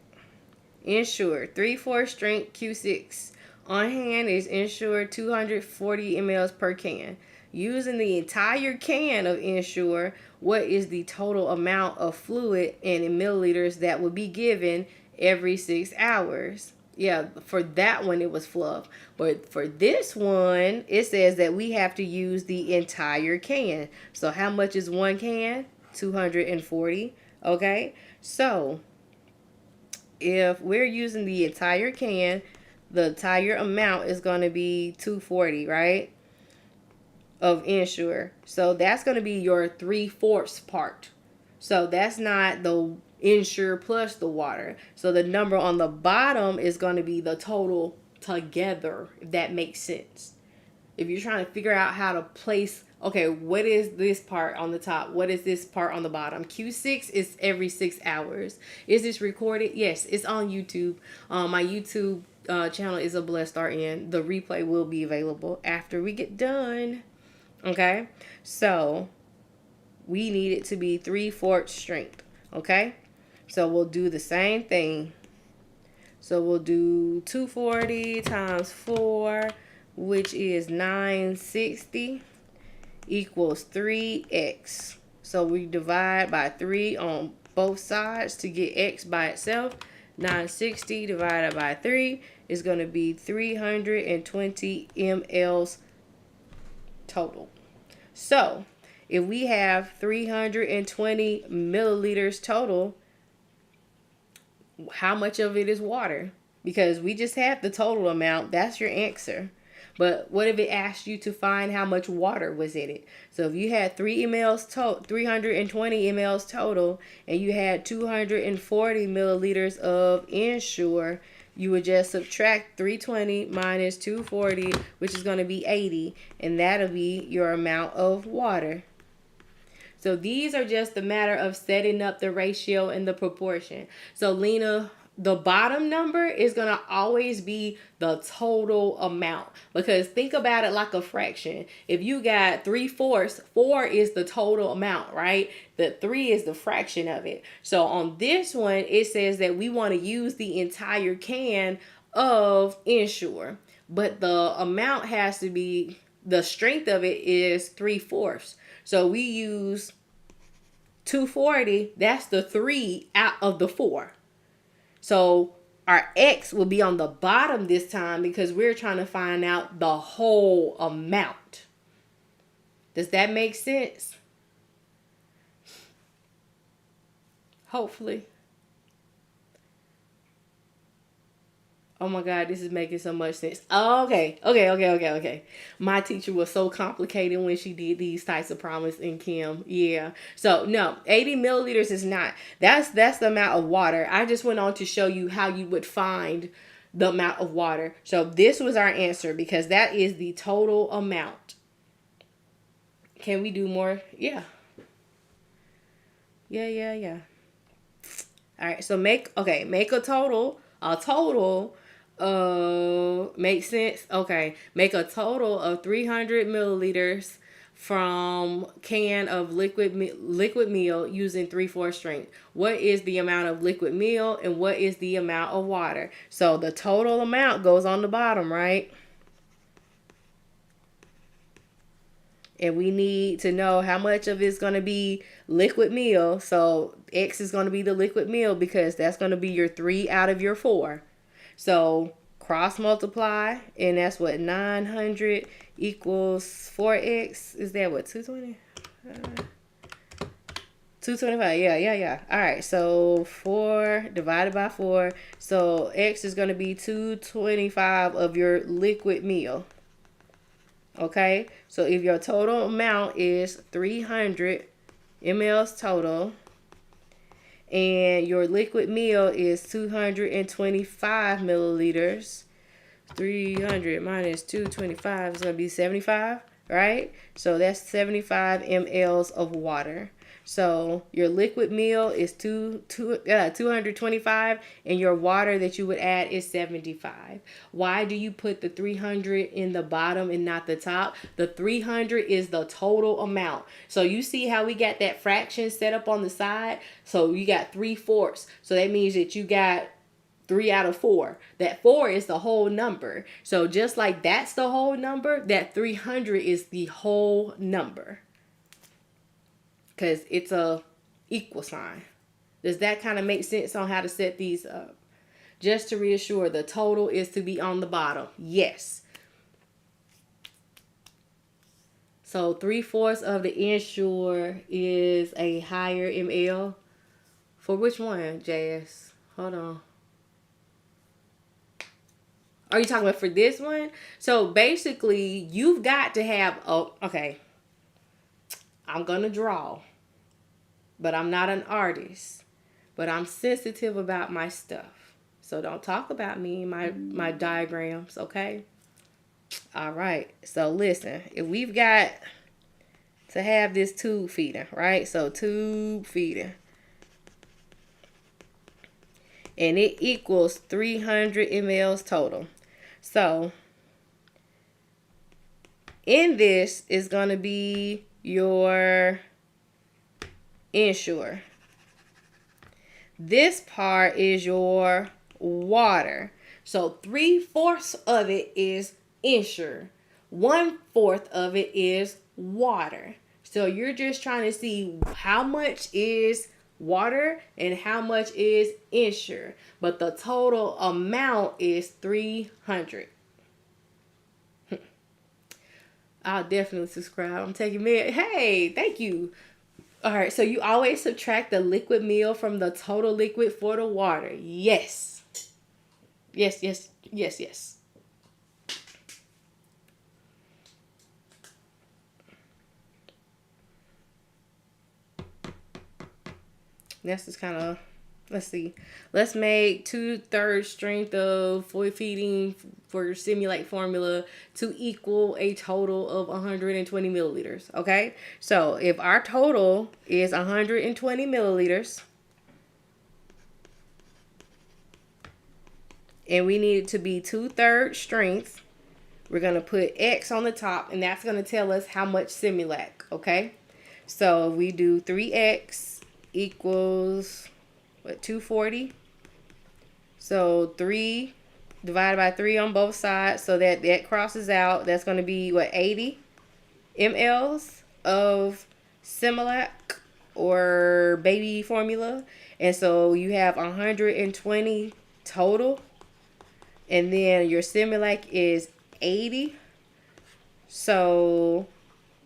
Ensure 3/4 strength Q6. On hand is Ensure 240 mLs per can. Using the entire can of Ensure, what is the total amount of fluid in milliliters that will be given every 6 hours? Yeah, for that one it was fluff. But for this one, it says that we have to use the entire can. So how much is one can? 240. Okay. So if we're using the entire can, the entire amount is going to be 240, right? Of Ensure. So that's going to be your 3/4 part. So that's not the Ensure plus the water. So the number on the bottom is going to be the total together, if that makes sense. If you're trying to figure out how to place, okay, what is this part on the top? What is this part on the bottom? Q6 is every 6 hours. Is this recorded? Yes, it's on YouTube. My YouTube channel is a Blessed RN. The replay will be available after we get done. Okay, so we need it to be 3/4 strength. Okay, so we'll do the same thing. So we'll do 240 times 4, which is 960, equals 3x. So we divide by 3 on both sides to get x by itself. 960 divided by 3 is going to be 320 mLs total. So if we have 320 milliliters total, how much of it is water? Because we just have the total amount. That's your answer. But what if it asked you to find how much water was in it? So if you had 320 mLs total, and you had 240 milliliters of Ensure, you would just subtract 320 minus 240, which is going to be 80, and that'll be your amount of water. So these are just a matter of setting up the ratio and the proportion. So Lena, the bottom number is going to always be the total amount, because think about it like a fraction. If you got 3/4, 4 is the total amount, right? The 3 is the fraction of it. So on this one, it says that we want to use the entire can of Ensure, but the amount has to be, the strength of it is 3/4. So we use 240, that's the 3 out of the 4. So our X will be on the bottom this time because we're trying to find out the whole amount. Does that make sense? Hopefully. Oh my God, this is making so much sense. Oh, okay. My teacher was so complicated when she did these types of problems in chem. Yeah. So no, 80 milliliters is not. That's the amount of water. I just went on to show you how you would find the amount of water. So this was our answer because that is the total amount. Can we do more? Yeah. Yeah. All right. So make a total. Makes sense. Okay, make a total of 300 milliliters from can of liquid meal using 3/4 strength. What is the amount of liquid meal and what is the amount of water? So the total amount goes on the bottom, right? And we need to know how much of it's going to be liquid meal. So X is going to be the liquid meal because that's going to be your 3 out of your 4. So cross multiply, and that's what 900 equals 4x. Is that what, 220? 225. Yeah. All right. So 4 divided by 4. So X is going to be 225 of your liquid meal. Okay. So if your total amount is 300 mLs total, and your liquid meal is 225 milliliters, 300 minus 225 is going to be 75, right? So that's 75 mLs of water. So your liquid meal is 225, and your water that you would add is 75. Why do you put the 300 in the bottom and not the top? The 300 is the total amount. So you see how we got that fraction set up on the side? So you got 3/4. So that means that you got 3 out of 4. That 4 is the whole number. So just like that's the whole number, that 300 is the whole number. Because it's a equal sign. Does that kind of make sense on how to set these up? Just to reassure, the total is to be on the bottom. Yes. So 3/4 of the Ensure is a higher ml. For which one, Jazz? Hold on. Are you talking about for this one? So basically, you've got to have, oh, okay. I'm going to draw, but I'm not an artist, but I'm sensitive about my stuff. So don't talk about me and my diagrams, okay? All right. So listen, if we've got to have this tube feeding, right? So tube feeding. And it equals 300 mLs total. So in this is going to be your Ensure. This part is your water. So 3/4 of it is Ensure. 1/4 of it is water. So you're just trying to see how much is water and how much is Ensure. But the total amount is 300. I'll definitely subscribe. I'm taking med. Hey, thank you. All right, so you always subtract the liquid meal from the total liquid for the water. Yes. Yes, yes, yes, yes. That's just kind of, let's see. Let's make 2/3 strength of feeding for simulate formula to equal a total of 120 milliliters. Okay, so if our total is 120 milliliters and we need it to be 2/3 strength, we're going to put X on the top, and that's going to tell us how much Similac. Okay, so we do 3X equals what, 240. So 3 divided by 3 on both sides, so that crosses out. That's going to be what, 80 mLs of Similac or baby formula. And so you have 120 total, and then your Similac is 80. So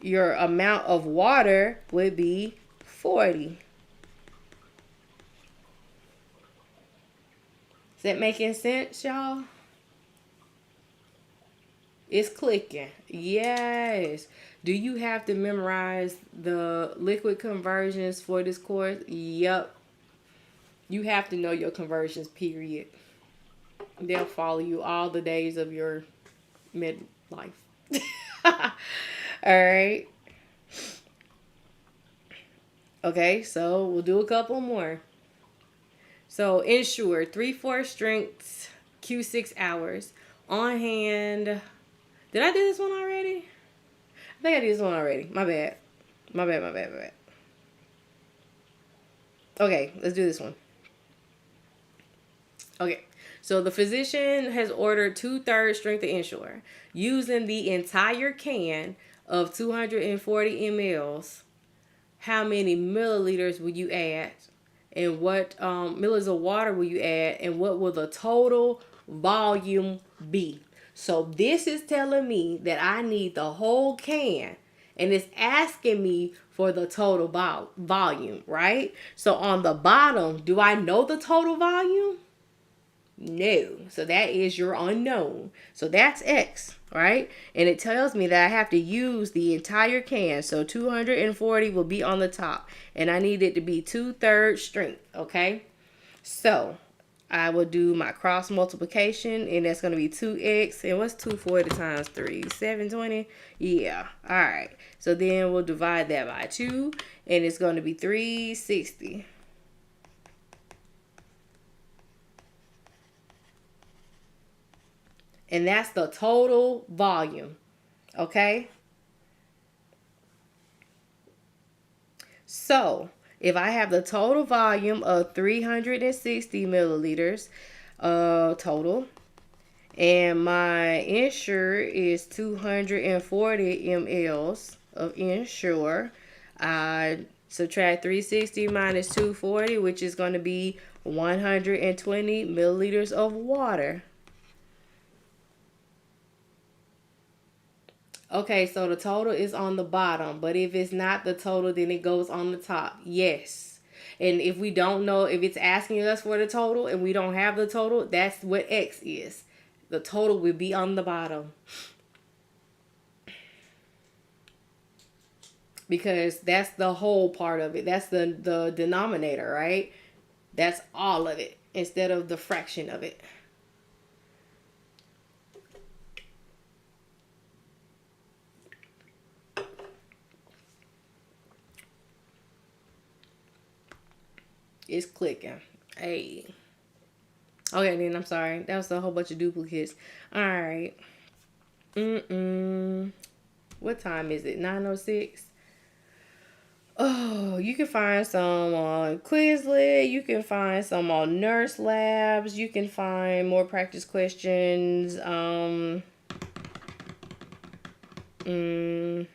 your amount of water would be 40. Is that making sense, y'all? It's clicking. Yes. Do you have to memorize the liquid conversions for this course? Yep. You have to know your conversions, period. They'll follow you all the days of your midlife. All right. Okay, so we'll do a couple more. So Ensure 3/4 strength, Q6 hours. On hand. Did I do this one already? I think I did this one already. My bad. My bad. Okay, let's do this one. Okay, so the physician has ordered 2/3 strength of Ensure. Using the entire can of 240 mLs, how many milliliters will you add? And what milliliters of water will you add? And what will the total volume be? So this is telling me that I need the whole can. And it's asking me for the total volume, right? So on the bottom, do I know the total volume? No. So that is your unknown. So that's X, right? And it tells me that I have to use the entire can. So 240 will be on the top. And I need it to be 2/3 strength, okay? So I will do my cross multiplication, and that's going to be 2X. And what's 240 times 3? 720? Yeah. All right. So then we'll divide that by 2, and it's going to be 360. And that's the total volume, okay? So if I have the total volume of 360 milliliters total, and my Ensure is 240 mLs of Ensure, I Subtract 360 minus 240, which is going to be 120 milliliters of water. Okay, so the total is on the bottom, but if it's not the total, then it goes on the top. Yes. And if we don't know, if it's asking us for the total and we don't have the total, that's what X is. The total will be on the bottom. Because that's the whole part of it. That's the denominator, right? That's all of it instead of the fraction of it. It's clicking. Hey. Okay, then I'm sorry. That was a whole bunch of duplicates. All right. What time is it? 9:06. Oh, you can find some on Quizlet. You can find some on Nurse Labs. You can find more practice questions. You can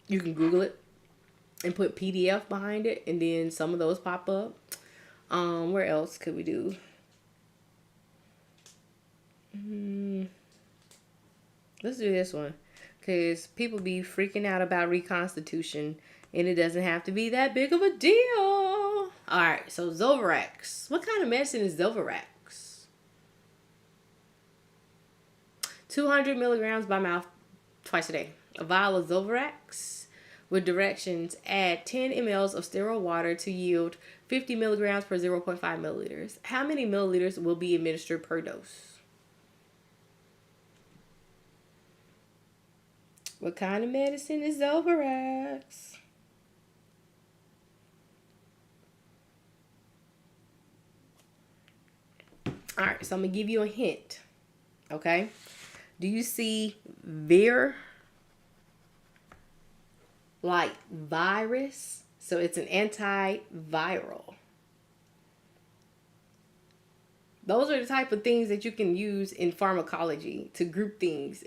Google it and put PDF behind it, and then some of those pop up. Where else could we do? Let's do this one, because people be freaking out about Reconstitution, and it doesn't have to be that big of a deal. All right, so Zovirax. What kind of medicine is Zovirax? 200 milligrams by mouth twice a day. A vial of Zovirax with directions: add 10 mLs of sterile water to yield 50 milligrams per 0.5 milliliters. How many milliliters will be administered per dose? What kind of medicine is Zovirax? All right, so I'm going to give you a hint. Okay? Do you see vir? Like virus? So it's an antiviral. Those are the type of things that you can use in pharmacology to group things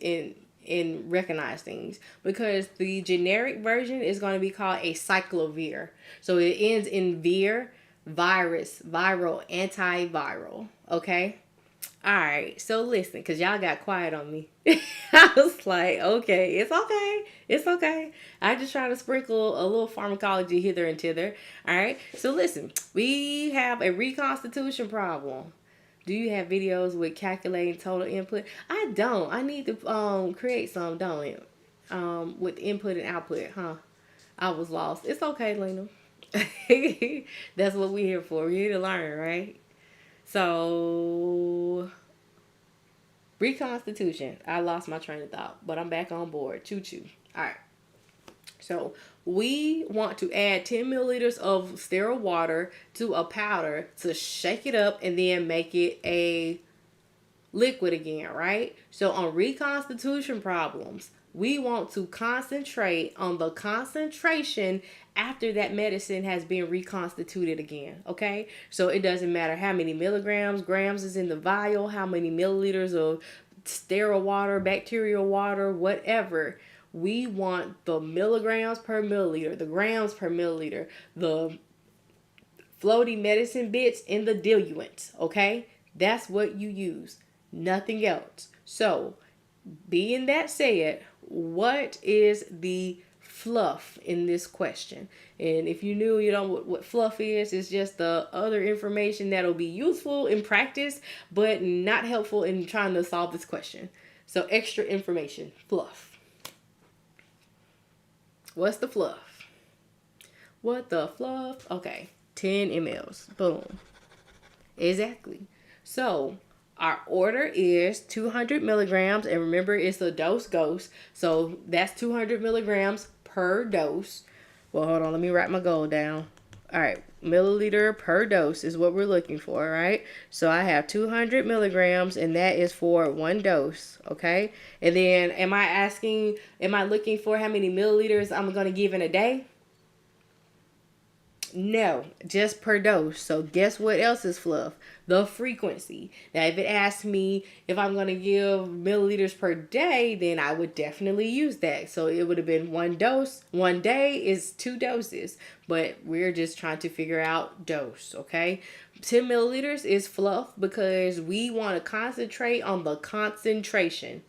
and recognize things, because the generic version is going to be called a cyclovir. So it ends in vir, virus, viral, antiviral. Okay? All right. So listen, because y'all got quiet on me. I was like, okay, it's okay. It's okay. I just try to sprinkle a little pharmacology hither and thither. All right. So listen, we have a reconstitution problem. Do you have videos with calculating total input? I don't. I need to create some, don't it? With input and output, huh? I was lost. It's okay, Lena. That's what we're here for. We're here to learn, right? So, reconstitution. I lost my train of thought, but I'm back on board. Choo-choo. All right. So we want to add 10 milliliters of sterile water to a powder to shake it up and then make it a liquid again, right? So on reconstitution problems, we want to concentrate on the concentration after that medicine has been reconstituted again, okay? So it doesn't matter how many milligrams, grams is in the vial, how many milliliters of sterile water, bacterial water, whatever. We want the milligrams per milliliter, the grams per milliliter, the floaty medicine bits in the diluent, okay? That's what you use, nothing else. So, being that said, what is the fluff in this question? And if you knew, what fluff is, it's just the other information that'll be useful in practice, but not helpful in trying to solve this question. So, extra information, fluff. What's the fluff? What the fluff? Okay, 10 mLs. Boom. Exactly. So our order is 200 milligrams. And remember, it's a dose goes. So that's 200 milligrams per dose. Well, hold on. Let me write my goal down. All right. Milliliter per dose is what we're looking for, right? So I have 200 milligrams, and that is for one dose, okay? And then am I looking for how many milliliters I'm going to give in a day? No, just per dose. So guess what else is fluff? The frequency. Now, if it asks me if I'm going to give milliliters per day, then I would definitely use that. So it would have been one dose. One day is 2 doses, but we're just trying to figure out dose, okay? 10 milliliters is fluff because we want to concentrate on the concentration.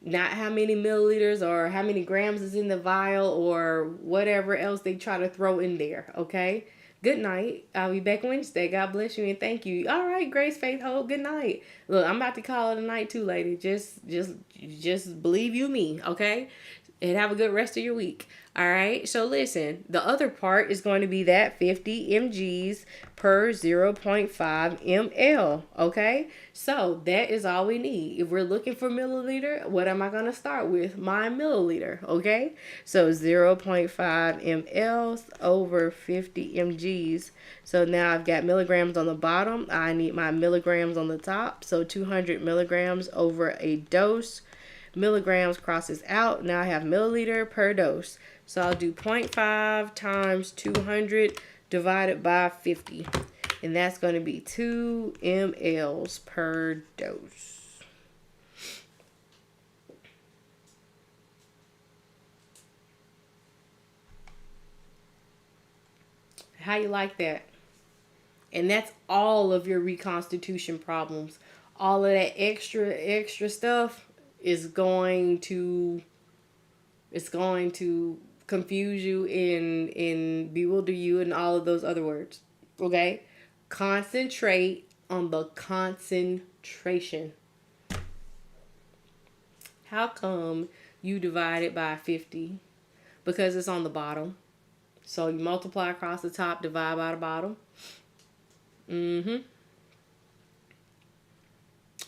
Not how many milliliters or how many grams is in the vial or whatever else they try to throw in there, okay? Good night. I'll be back Wednesday. God bless you and thank you. All right, Grace, Faith, Hope. Good night. Look, I'm about to call it a night too, lady. Just believe you me, okay? And have a good rest of your week. All right. So listen, the other part is going to be that 50 mg's per 0.5 ml. Okay. So that is all we need. If we're looking for milliliter, what am I going to start with? My milliliter. Okay. So 0.5 mLs over 50 mg's. So now I've got milligrams on the bottom. I need my milligrams on the top. So 200 milligrams over a dose. Milligrams crosses out. Now I have milliliter per dose. So I'll do 0.5 times 200 divided by 50. And that's going to be 2 mLs per dose. How you like that? And that's all of your reconstitution problems. All of that extra stuff is going to confuse you and bewilder you and all of those other words. Okay? Concentrate on the concentration. How come you divide it by 50? Because it's on the bottom. So you multiply across the top, divide by the bottom.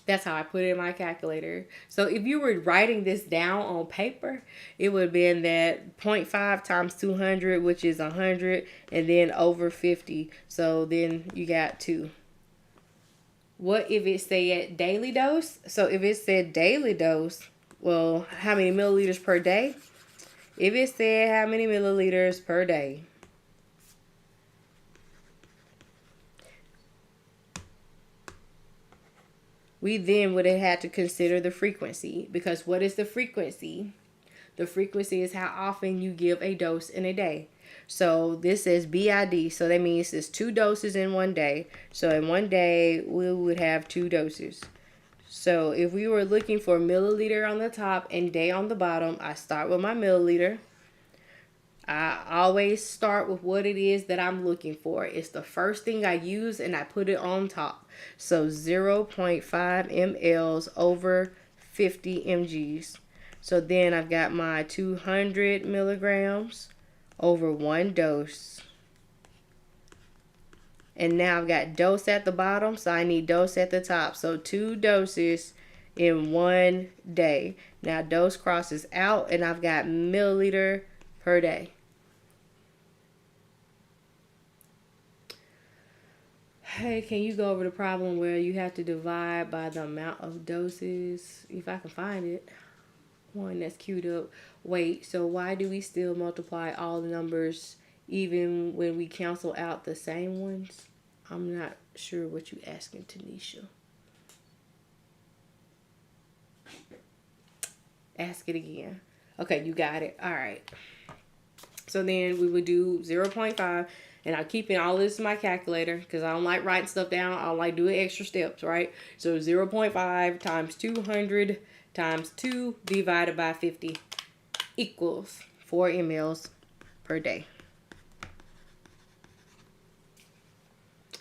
That's how I put it in my calculator. So if you were writing this down on paper, it would have been that 0.5 times 200, which is 100, and then over 50. So then you got 2. What if it said daily dose? So if it said daily dose, well, how many milliliters per day? If it said how many milliliters per day, we then would have had to consider the frequency, because what is the frequency? The frequency is how often you give a dose in a day. So this is BID, so that means it's 2 doses in one day. So in one day, we would have 2 doses. So if we were looking for milliliter on the top and day on the bottom, I start with my milliliter. I always start with what it is that I'm looking for. It's the first thing I use and I put it on top. So 0.5 mLs over 50 mg's. So then I've got my 200 milligrams over 1 dose. And now I've got dose at the bottom, so I need dose at the top. So 2 doses in 1 day. Now dose crosses out and I've got milliliter per day. Hey, can you go over the problem where you have to divide by the amount of doses? If I can find it. One that's queued up. Wait, so why do we still multiply all the numbers even when we cancel out the same ones? I'm not sure what you're asking, Tanisha. Ask it again. Okay, you got it. All right. So then we would do 0.5, and I'm keeping all this in my calculator because I don't like writing stuff down. I don't like doing extra steps, right? So 0.5 times 200 times 2 divided by 50 equals 4 mLs per day.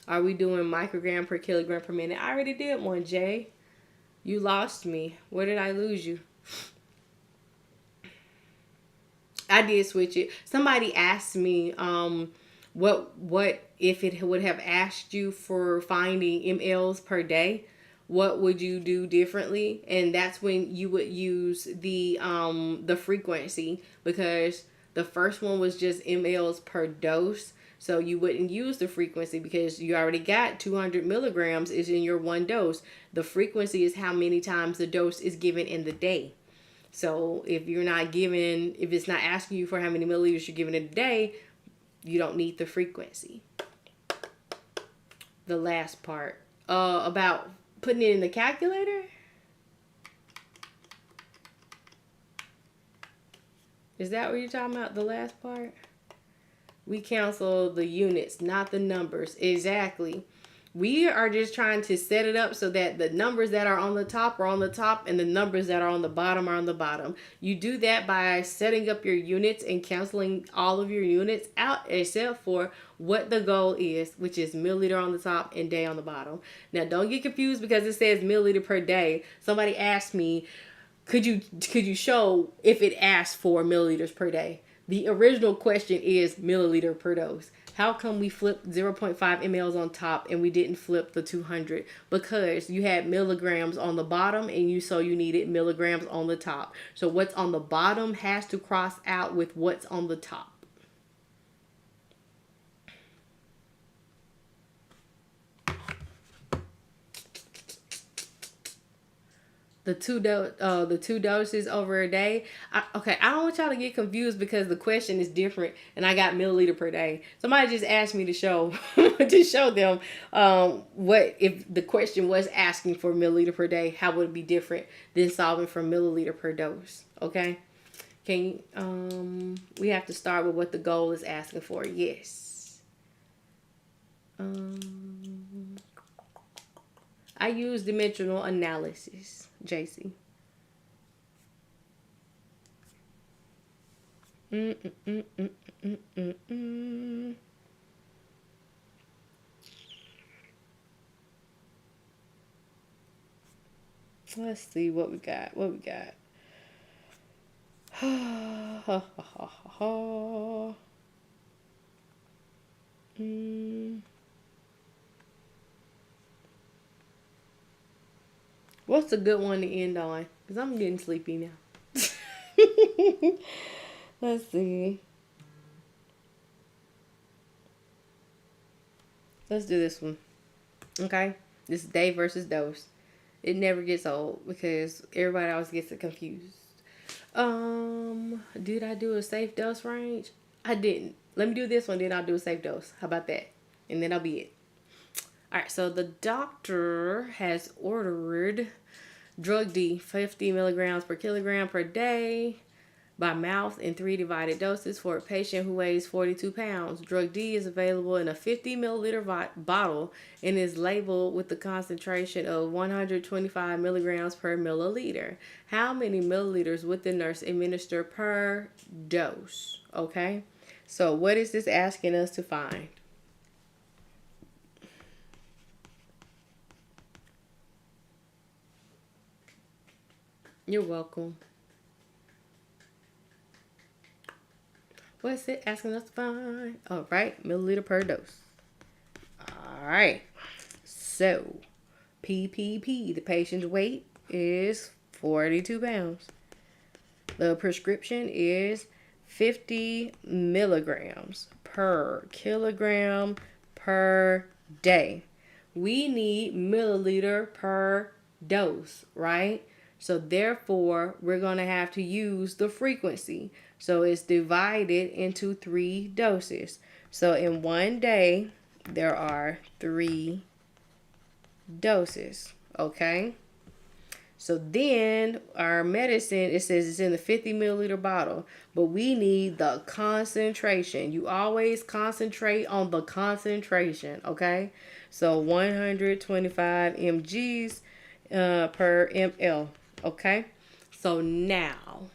Are we doing microgram per kilogram per minute? I already did one, Jay. You lost me. Where did I lose you? I did switch it. Somebody asked me what if it would have asked you for finding mLs per day, what would you do differently? And that's when you would use the frequency, because the first one was just mLs per dose. So you wouldn't use the frequency because you already got 200 milligrams is in your 1 dose. The frequency is how many times the dose is given in the day. So if it's not asking you for how many milliliters you're giving in a day, You don't need the frequency. The last part about putting it in the calculator. Is that what you're talking about? The last part? We cancel the units, not the numbers. Exactly. We are just trying to set it up so that the numbers that are on the top are on the top and the numbers that are on the bottom are on the bottom. You do that by setting up your units and canceling all of your units out except for what the goal is, which is milliliter on the top and day on the bottom. Now, don't get confused because it says milliliter per day. Somebody asked me, could you show if it asks for milliliters per day? The original question is milliliter per dose. How come we flipped 0.5 mLs on top and we didn't flip the 200? Because you had milligrams on the bottom and you needed milligrams on the top. So what's on the bottom has to cross out with what's on the top. The two doses over a day. I don't want y'all to get confused because the question is different, and I got milliliter per day. Somebody just asked me to show them what if the question was asking for milliliter per day. How would it be different than solving for milliliter per dose? Okay, we have to start with what the goal is asking for. Yes. I use dimensional analysis, JC. Let's see what we got. What's a good one to end on? Because I'm getting sleepy now. Let's see. Let's do this one. Okay? This is day versus dose. It never gets old because everybody always gets it confused. Did I do a safe dose range? I didn't. Let me do this one, then I'll do a safe dose. How about that? And then that'll be it. Alright, so the doctor has ordered drug D, 50 milligrams per kilogram per day by mouth in 3 divided doses for a patient who weighs 42 pounds. Drug D is available in a 50 milliliter bottle and is labeled with the concentration of 125 milligrams per milliliter. How many milliliters would the nurse administer per dose? Okay, so what is this asking us to find? You're welcome. What's it asking us to find? All right, milliliter per dose. All right. So, PPP, the patient's weight is 42 pounds. The prescription is 50 milligrams per kilogram per day. We need milliliter per dose, right? So therefore, we're going to have to use the frequency. So it's divided into 3 doses. So in one day, there are 3 doses. Okay? So then our medicine, it says it's in the 50 milliliter bottle. But we need the concentration. You always concentrate on the concentration. Okay? So 125 mgs per ml. Okay, so now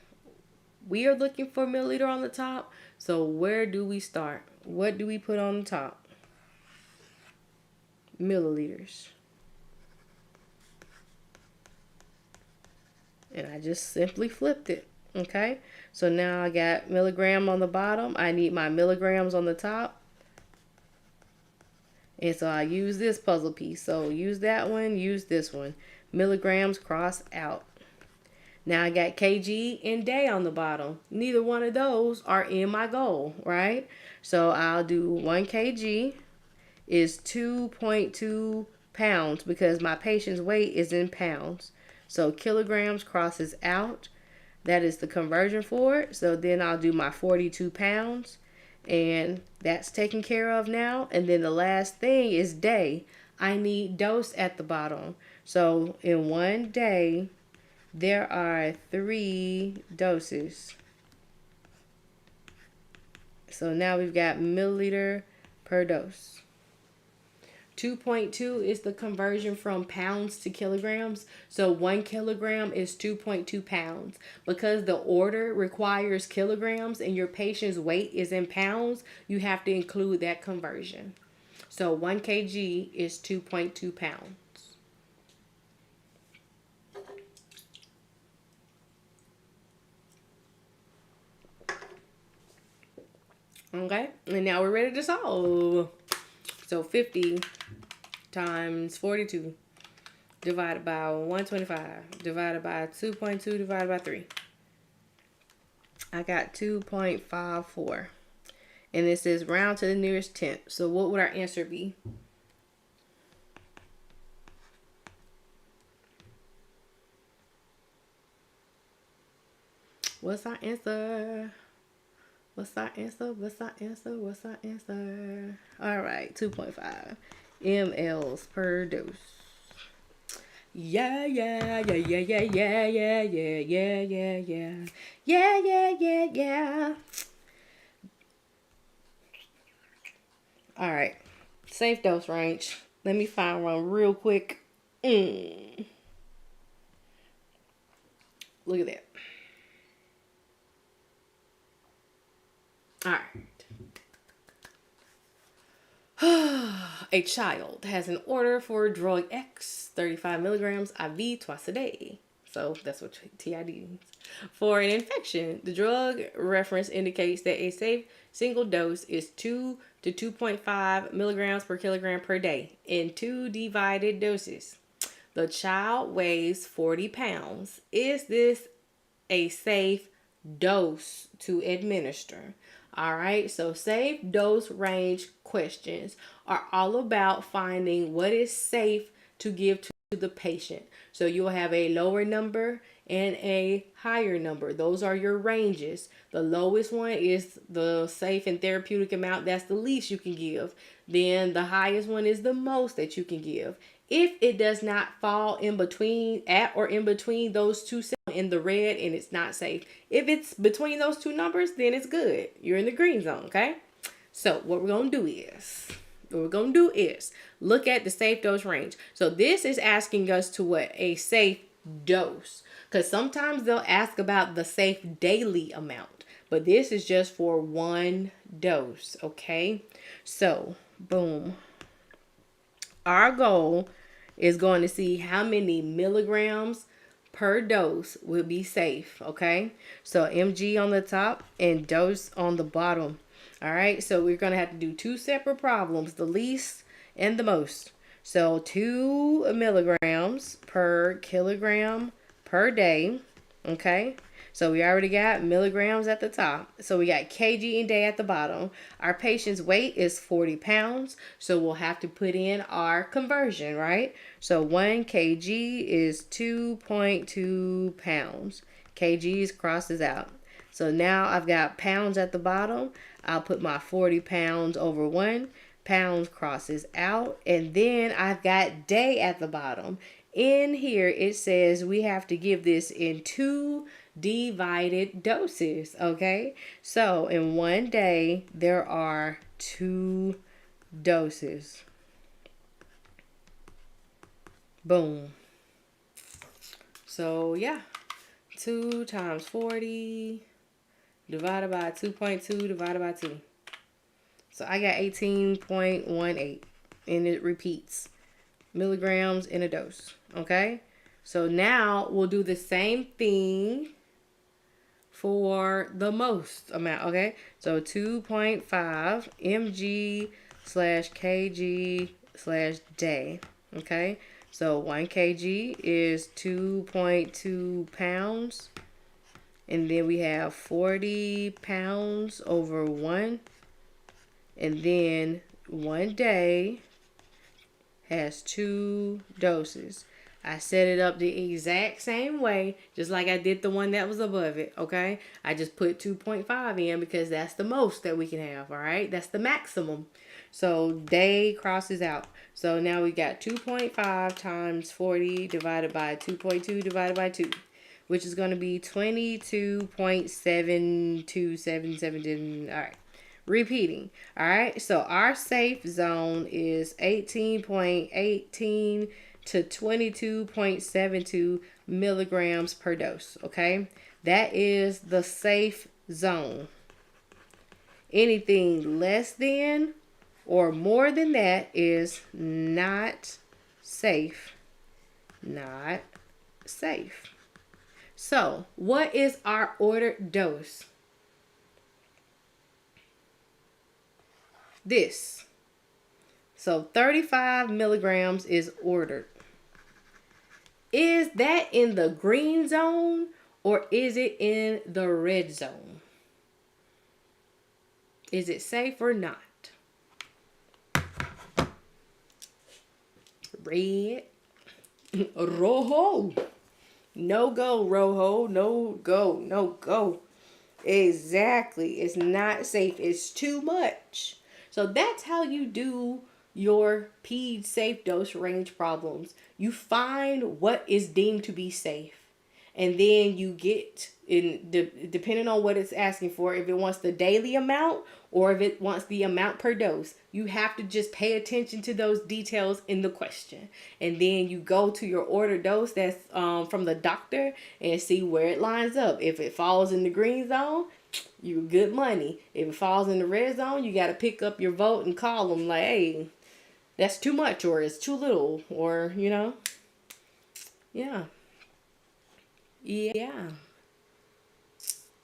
we are looking for milliliter on the top. So where do we start? What do we put on the top? Milliliters. And I just simply flipped it. Okay, so now I got milligram on the bottom. I need my milligrams on the top. And so I use this puzzle piece. So use that one, use this one. Milligrams cross out. Now I got kg and day on the bottom. Neither one of those are in my goal, right? So I'll do 1 kg is 2.2 pounds because my patient's weight is in pounds. So kilograms crosses out. That is the conversion for it. So then I'll do my 42 pounds. And that's taken care of now. And then the last thing is day. I need dose at the bottom. So in one day, there are 3 doses. So now we've got milliliter per dose. 2.2 is the conversion from pounds to kilograms. So 1 kilogram is 2.2 pounds. Because the order requires kilograms and your patient's weight is in pounds, you have to include that conversion. So 1 kg is 2.2 pounds. Okay, and now we're ready to solve. So 50 times 42 divided by 125 divided by 2.2 divided by 3. I got 2.54. And this is round to the nearest tenth. So what would our answer be? What's our answer? What's our answer? What's our answer? What's our answer? All right, 2.5 mLs per dose. Yeah, yeah, yeah, yeah, yeah, yeah, yeah, yeah, yeah, yeah, yeah, yeah, yeah, yeah, yeah. All right, safe dose range. Let me find one real quick. Look at that. All right. A child has an order for drug X, 35 milligrams IV twice a day. So that's what TID means. For an infection, the drug reference indicates that a safe single dose is 2 to 2.5 milligrams per kilogram per day in 2 divided doses. The child weighs 40 pounds. Is this a safe dose to administer? All right, so safe dose range questions are all about finding what is safe to give to the patient. So you'll have a lower number and a higher number. Those are your ranges. The lowest one is the safe and therapeutic amount. That's the least you can give. Then the highest one is the most that you can give. If it does not fall in between, at or in between those two in the red, and it's not safe. If it's between those two numbers, then it's good. You're in the green zone, okay? So what we're going to do is look at the safe dose range. So this is asking us to what? A safe dose. Because sometimes they'll ask about the safe daily amount. But this is just for one dose, okay? So, boom. Our goal is going to see how many milligrams per dose will be safe, okay? So mg on the top and dose on the bottom. All right, so we're going to have to do 2 separate problems, the least and the most. So 2 milligrams per kilogram per day, okay? So we already got milligrams at the top. So we got kg and day at the bottom. Our patient's weight is 40 pounds. So we'll have to put in our conversion, right? So 1 kg is 2.2 pounds. Kgs crosses out. So now I've got pounds at the bottom. I'll put my 40 pounds over 1. Pounds crosses out. And then I've got day at the bottom. In here, it says we have to give this in 2 divided doses, okay? So in one day, there are 2 doses. Boom. So yeah, 2 times 40 divided by 2.2 divided by 2. So I got 18.18, and it repeats milligrams in a dose, okay? So now we'll do the same thing for the most amount, okay? So 2.5 mg / kg / day, okay? So 1 kg is 2.2 pounds. And then we have 40 pounds over 1. And then one day has 2 doses. I set it up the exact same way, just like I did the one that was above it, okay? I just put 2.5 in because that's the most that we can have, all right? That's the maximum. So day crosses out. So now we got 2.5 times 40 divided by 2.2 divided by 2, which is going to be 22.7277. All right. Repeating. All right. So our safe zone is 18.18 to 22.72 milligrams per dose. Okay. That is the safe zone. Anything less than or more than that is not safe. Not safe. So, what is our ordered dose? This. So, 35 milligrams is ordered. Is that in the green zone or is it in the red zone? Is it safe or not? Red. Rojo. No go, Rojo. No go. No go. Exactly. It's not safe. It's too much. So that's how you do your ped safe dose range problems. You find what is deemed to be safe. And then you get, depending on what it's asking for, if it wants the daily amount or if it wants the amount per dose, you have to just pay attention to those details in the question. And then you go to your order dose that's from the doctor and see where it lines up. If it falls in the green zone, you good money. If it falls in the red zone, you got to pick up your vote and call them like, hey, that's too much or it's too little or, yeah. Yeah.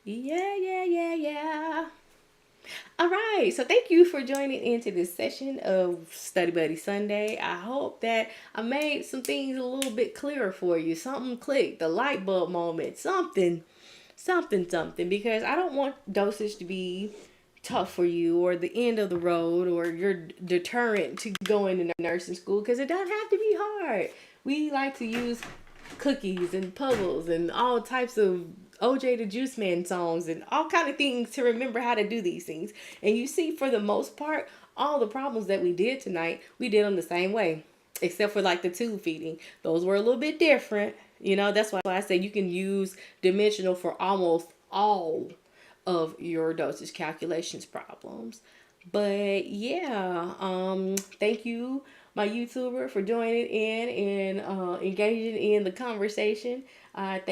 Yeah. All right. So thank you for joining into this session of Study Buddy Sunday. I hope that I made some things a little bit clearer for you. Something clicked, the light bulb moment, something, because I don't want dosage to be tough for you or the end of the road or your deterrent to going into nursing school, because it doesn't have to be hard. We like to use cookies and puzzles and all types of OJ the Juice Man songs and all kind of things to remember how to do these things. And you see, for the most part, all the problems that we did tonight, we did them the same way, except for like the tube feeding. Those were a little bit different. That's why I say you can use dimensional for almost all of your dosage calculations problems. But yeah, thank you, my YouTuber, for joining in and engaging in the conversation. Thank